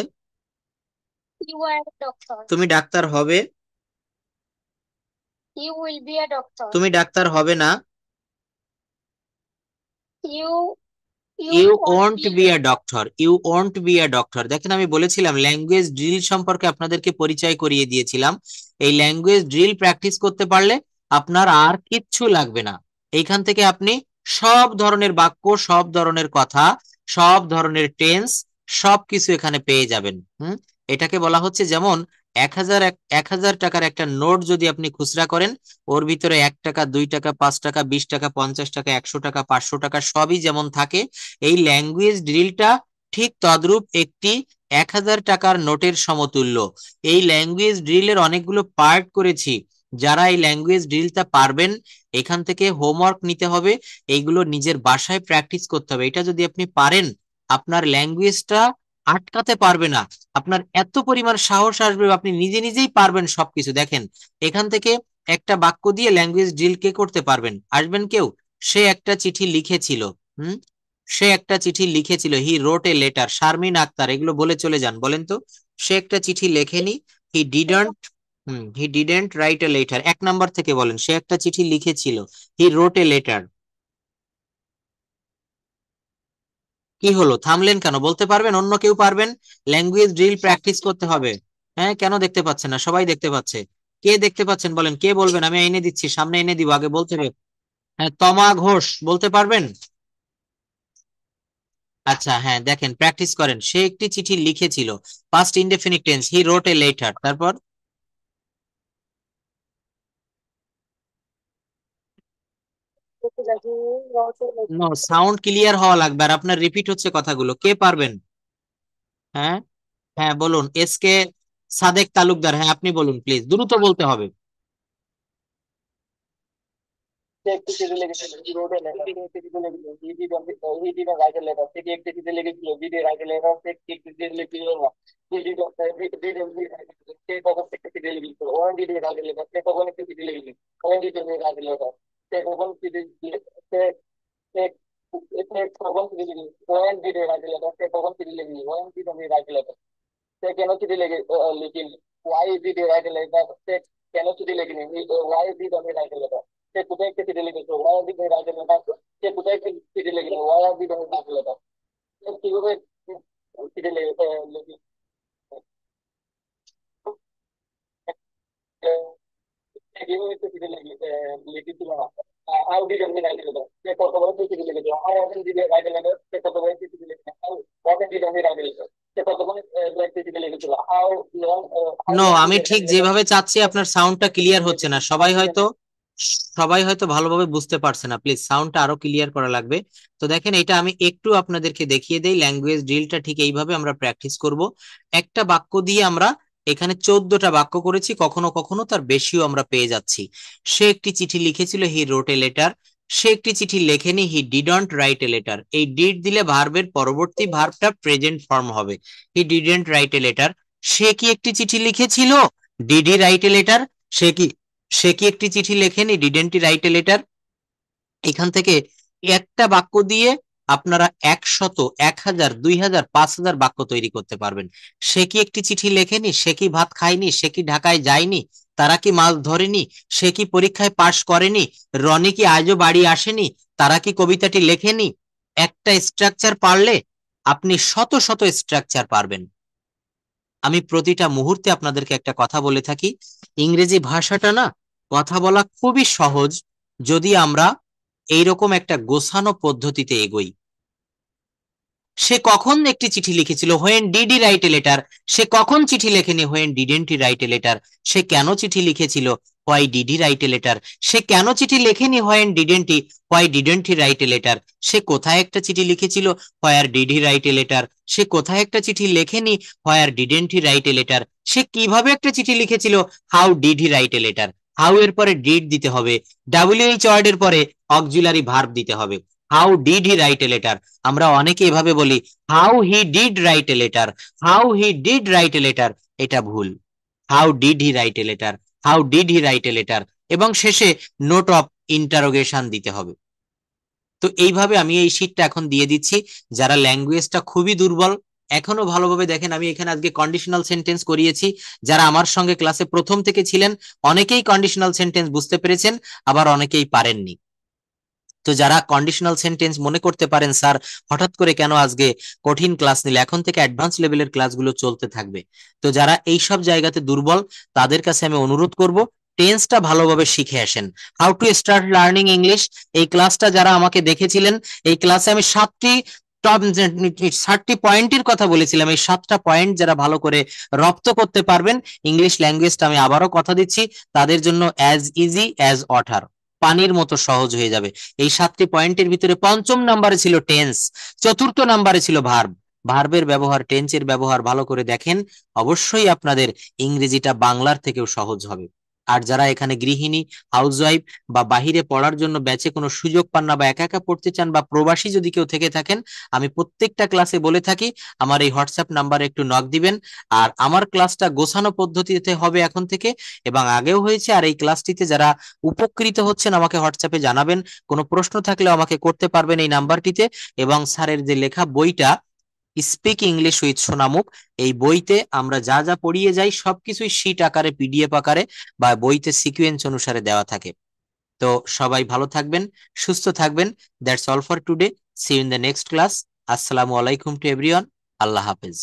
You are a doctor. তুমি ডাক্তার হবে, You will be a doctor. তুমি ডাক্তার হবে না। You. You won't be a doctor, you won't be a doctor. দেখেন, আমি বলেছিলাম ল্যাঙ্গুয়েজ ড্রিল সম্পর্কে আপনাদেরকে পরিচয় করিয়ে দিয়েছিলাম। এই ল্যাঙ্গুয়েজ ড্রিল প্র্যাকটিস করতে পারলে আপনার আর কিচ্ছু লাগবে না। এইখান থেকে আপনি সব ধরনের বাক্য, সব ধরনের কথা, সব ধরনের টেন্স, সবকিছু এখানে পেয়ে যাবেন। এটাকে বলা হচ্ছে, যেমন 1000 টাকার একটা নোট যদি আপনি খুচরা করেন, ওর ভিতরে 1 টাকা, 2 টাকা, 5 টাকা, 20 টাকা, 50 টাকা, 100 টাকা, 500 টাকা সবই যেমন থাকে, এই ল্যাঙ্গুয়েজ ড্রিলটা ঠিক তদ্রূপ একটি 1000 টাকার নোটের সমতুল্য। এই ল্যাঙ্গুয়েজ ড্রিলের অনেকগুলো পার্ট করেছি। যারা এই ল্যাঙ্গুয়েজ ড্রিলটা পারবেন এখান থেকে হোমওয়ার্ক নিতে হবে, এইগুলো নিজের বাসায় প্র্যাকটিস করতে হবে। এটা যদি আপনি পারেন আপনার ল্যাঙ্গুয়েজটা আটকাতে পারবে না, আপনার এত পরিমাণ সাহস আসবে আপনি নিজে নিজেই পারবেন সবকিছু। দেখেন এখান থেকে একটা বাক্য দিয়ে ল্যাঙ্গুয়েজ ড্রিল কে করতে পারবেন, আসবেন কেউ? সে একটা চিঠি লিখেছিল। সে একটা চিঠি লিখেছিল, he wrote a letter. Sharmin Akter, এগুলো বলে চলে যান, বলেন তো। সে একটা চিঠি লেখেনি, he didn't he didn't write a letter. 1 number থেকে বলেন, সে একটা চিঠি লিখেছিল, হি রোট এ লেটার। কি হলো, থামলেন কেন? বলতে পারবেন? অন্য কেউ পারবেন? ল্যাঙ্গুয়েজ ড্রিল প্র্যাকটিস করতে হবে। হ্যাঁ, কেন দেখতে পাচ্ছেন না? সবাই দেখতে পাচ্ছে। কে দেখতে পাচ্ছেন বলেন, কে বলবেন? আমি এনে দিচ্ছি, সামনে এনে দিব, আগে বলতে হবে। হ্যাঁ, তমা ঘোষ বলতে পারবেন? আচ্ছা হ্যাঁ, দেখেন প্র্যাকটিস করেন। সে একটি চিঠি লিখেছিল, past indefinite tense, he wrote a letter. তারপর নো, সাউন্ড ক্লিয়ার হওয়া লাগবে, আর আপনার রিপিট হচ্ছে কথাগুলো। কে পারবেন? হ্যাঁ হ্যাঁ বলুন, এস কে সাদেক তালুকদার। হ্যাঁ আপনি বলুন প্লিজ, দ্রুত বলতে হবে। একটি চিঠি লিখেছিল, he wrote a letter. সে একটি চিঠি লিখেছিল, he didn't write a letter. সে একটি চিঠি লিখেছিল, he did write a letter. সে একটি চিঠি লিখেছিল না, he didn't write a letter. সে কখন একটি চিঠি লিখেছিল, when did he write a letter? সে কখন একটি চিঠি লিখেছিল, when did he write a letter? সে কখন চিঠি সে সে সে কখন চিঠি লিখেছিল, when did he write a letter? সে কখন চিঠি লিখেছিল, when did he write a letter? সে কেন চিঠি লিখিনি, why did he write a letter? সে কেন চিঠি লিখিনি, why did he write a letter? সে কোথায় একটা চিঠি লিখেছে, why did he write a letter? সে কোথায় একটা চিঠি লিখেছে, why did he write a letter? সে কিভাবে চিঠি লিখে কিভাবে একটা চিঠি লিখেছিল না, how did he write a letter? সে কত বড় চিঠি লিখেছে, how often did he write a letter? সে কত বড় চিঠি লিখেছে, how often did he write a letter? সে কত বড় চিঠি লিখেছিল, how long how no, long did আমি he ঠিক write a letter? যেভাবে চাচ্ছি আপনার সাউন্ডটা ক্লিয়ার হচ্ছে না। সবাই হয়তো ভালোভাবে বুঝতে পারছে না, প্লিজ সাউন্ডটা আরো ক্লিয়ার করা লাগবে। তো দেখেন, এটা আমি একটু আপনাদেরকে দেখিয়ে দেই। ল্যাঙ্গুয়েজ ড্রিলটা ঠিক এইভাবে আমরা প্র্যাকটিস করব। একটা বাক্য দিয়ে আমরা এখানে 14টা বাক্য করেছি, কখনো কখনো তার বেশিও আমরা পেয়ে যাচ্ছি। সে একটি চিঠি লিখেছিল, হি রোট এ লেটার। সে একটি চিঠি লেখেনি, he didn't write a letter. এই ডিড দিলে ভার্বের পরবর্তী ভার্বটা প্রেজেন্ট ফর্ম হবে, he didn't write a letter. সে কি একটি চিঠি লিখেছিল, did he write a letter. সে কি সে কি একটি চিঠি লেখেনি, didn't he write a letter. এখান থেকে একটা বাক্য দিয়ে আপনারা 100, 1000, 2000, 5000 বাক্য তৈরি করতে পারবেন। সে কি একটি চিঠি লেখেনি, সে কি ভাত খায়নি, সে কি ঢাকায় যায়নি, তারা কি মাছ ধরেনি, সে কি পরীক্ষায় পাশ করেনি, রনি কি আজও বাড়ি আসেনি, তারা কি কবিতাটি লেখেনি। একটা স্ট্রাকচার পারলে আপনি শত শত স্ট্রাকচার পারবেন। আমি প্রতিটা মুহূর্তে আপনাদেরকে একটা কথা বলে থাকি, ইংরেজি ভাষাটা না কথা বলা খুবই সহজ, যদি আমরা এইরকম একটা গোছানো পদ্ধতিতে এগোই। সে কখন একটি চিঠি লিখেছিল, when did he write a letter. সে কখন চিঠি লেখেনি, when didn't he write a letter. সে কেন চিঠি লিখেছিল, why did he write a letter. সে কেন চিঠি লেখেনি, when didn't he, why didn't he write a letter. সে কোথায় একটা চিঠি লিখেছিল, where did he write a letter. সে কোথায় একটা চিঠি লেখেনি, where didn't he write a letter. সে কিভাবে একটা চিঠি লিখেছিল, how did he write a letter. How এর পরে ডিড দিতে হবে, ডাব্লিউএইচ ওয়ার্ড এর পরে অক্সিলারি ভার্ব দিতে হবে। How did he write a letter. আমরা অনেকে এভাবে বলি, how he did right a letter, how he did right a letter. এটা ভুল। How did he write a letter, how did he write a letter. এবং শেষে নোট অফ ইন্টারোগেশন দিতে হবে। তো এইভাবে আমি এই শীটটা এখন দিয়ে দিচ্ছি। যারা ল্যাঙ্গুয়েজটা খুবই দুর্বল, এখনো ভালোভাবে দেখেন, আমি এখানে আজকে কন্ডিশনাল সেন্টেন্স করিয়েছি। যারা আমার সঙ্গে ক্লাসে প্রথম থেকে ছিলেন অনেকেই কন্ডিশনাল সেন্টেন্স বুঝতে পেরেছেন, আবার অনেকেই পারেননি। তো যারা কন্ডিশনাল সেন্টেন্স মনে করতে পারেন স্যার হঠাৎ করে কেন আজকে কঠিন ক্লাস নিলে, এখন থেকে অ্যাডভান্স লেভেলের ক্লাসগুলো চলতে থাকবে। তো যারা এই সব জায়গাতে দুর্বল তাদের কাছে আমি অনুরোধ করব, টেন্সটা ভালোভাবে শিখে আসেন। How to start learning English, এই ক্লাসটা যারা আমাকে দেখেছিলেন, এই ক্লাসে আমি 7টি পয়েন্টের কথা বলেছিলাম। এই 7টা পয়েন্ট যারা ভালো করে রপ্ত করতে পারবেন ইংলিশ ল্যাঙ্গুয়েজটা, আমি আবারও কথা দিচ্ছি, তাদের জন্য অ্যাজ ইজি অ্যাজ ওয়াটার, পানির মতো সহজ হয়ে যাবে। এই 7টি পয়েন্টের ভিতরে 5ম নাম্বারে ছিল টেন্স, 4র্থ নাম্বারে ছিল ভার্ব। ভার্বের ব্যবহার, টেন্সের ব্যবহার ভালো করে দেখেন, অবশ্যই আপনাদের ইংরেজিটা বাংলার থেকেও সহজ হবে। আর যারা এখানে গৃহিণী, হাউসওয়াইফ বা বাহিরে পড়ার জন্য ব্যাচে কোনো সুযোগ পান না বা একা একা পড়তে চান বা প্রবাসী যদি কেউ থেকে থাকেন, আমি প্রত্যেকটা ক্লাসে বলে থাকি আমার এই হোয়াটসঅ্যাপ নাম্বারে একটু নক দিবেন। আর আমার ক্লাসটা গোছানো পদ্ধতিতে হবে এখন থেকে, এবং আগেও হয়েছে। আর এই ক্লাসটিতে যারা উপকৃত হচ্ছেন আমাকে হোয়াটসঅ্যাপে জানাবেন, কোনো প্রশ্ন থাকলেও আমাকে করতে পারবেন এই নাম্বারটিতে। এবং স্যারের যে লেখা বইটা স্পিক ইংলিশ উইথ সোনামুখ, এই বইতে আমরা যা যা পড়িয়ে যাই সবকিছুই শীট আকারে, পিডিএফ আকারে বা বইতে সিকুয়েন্স অনুসারে দেওয়া থাকে। তো সবাই ভালো থাকবেন, সুস্থ থাকবেন। That's all for today. See you in the next class. আসসালামু আলাইকুম টু এভরিওয়ান। আল্লাহ হাফেজ।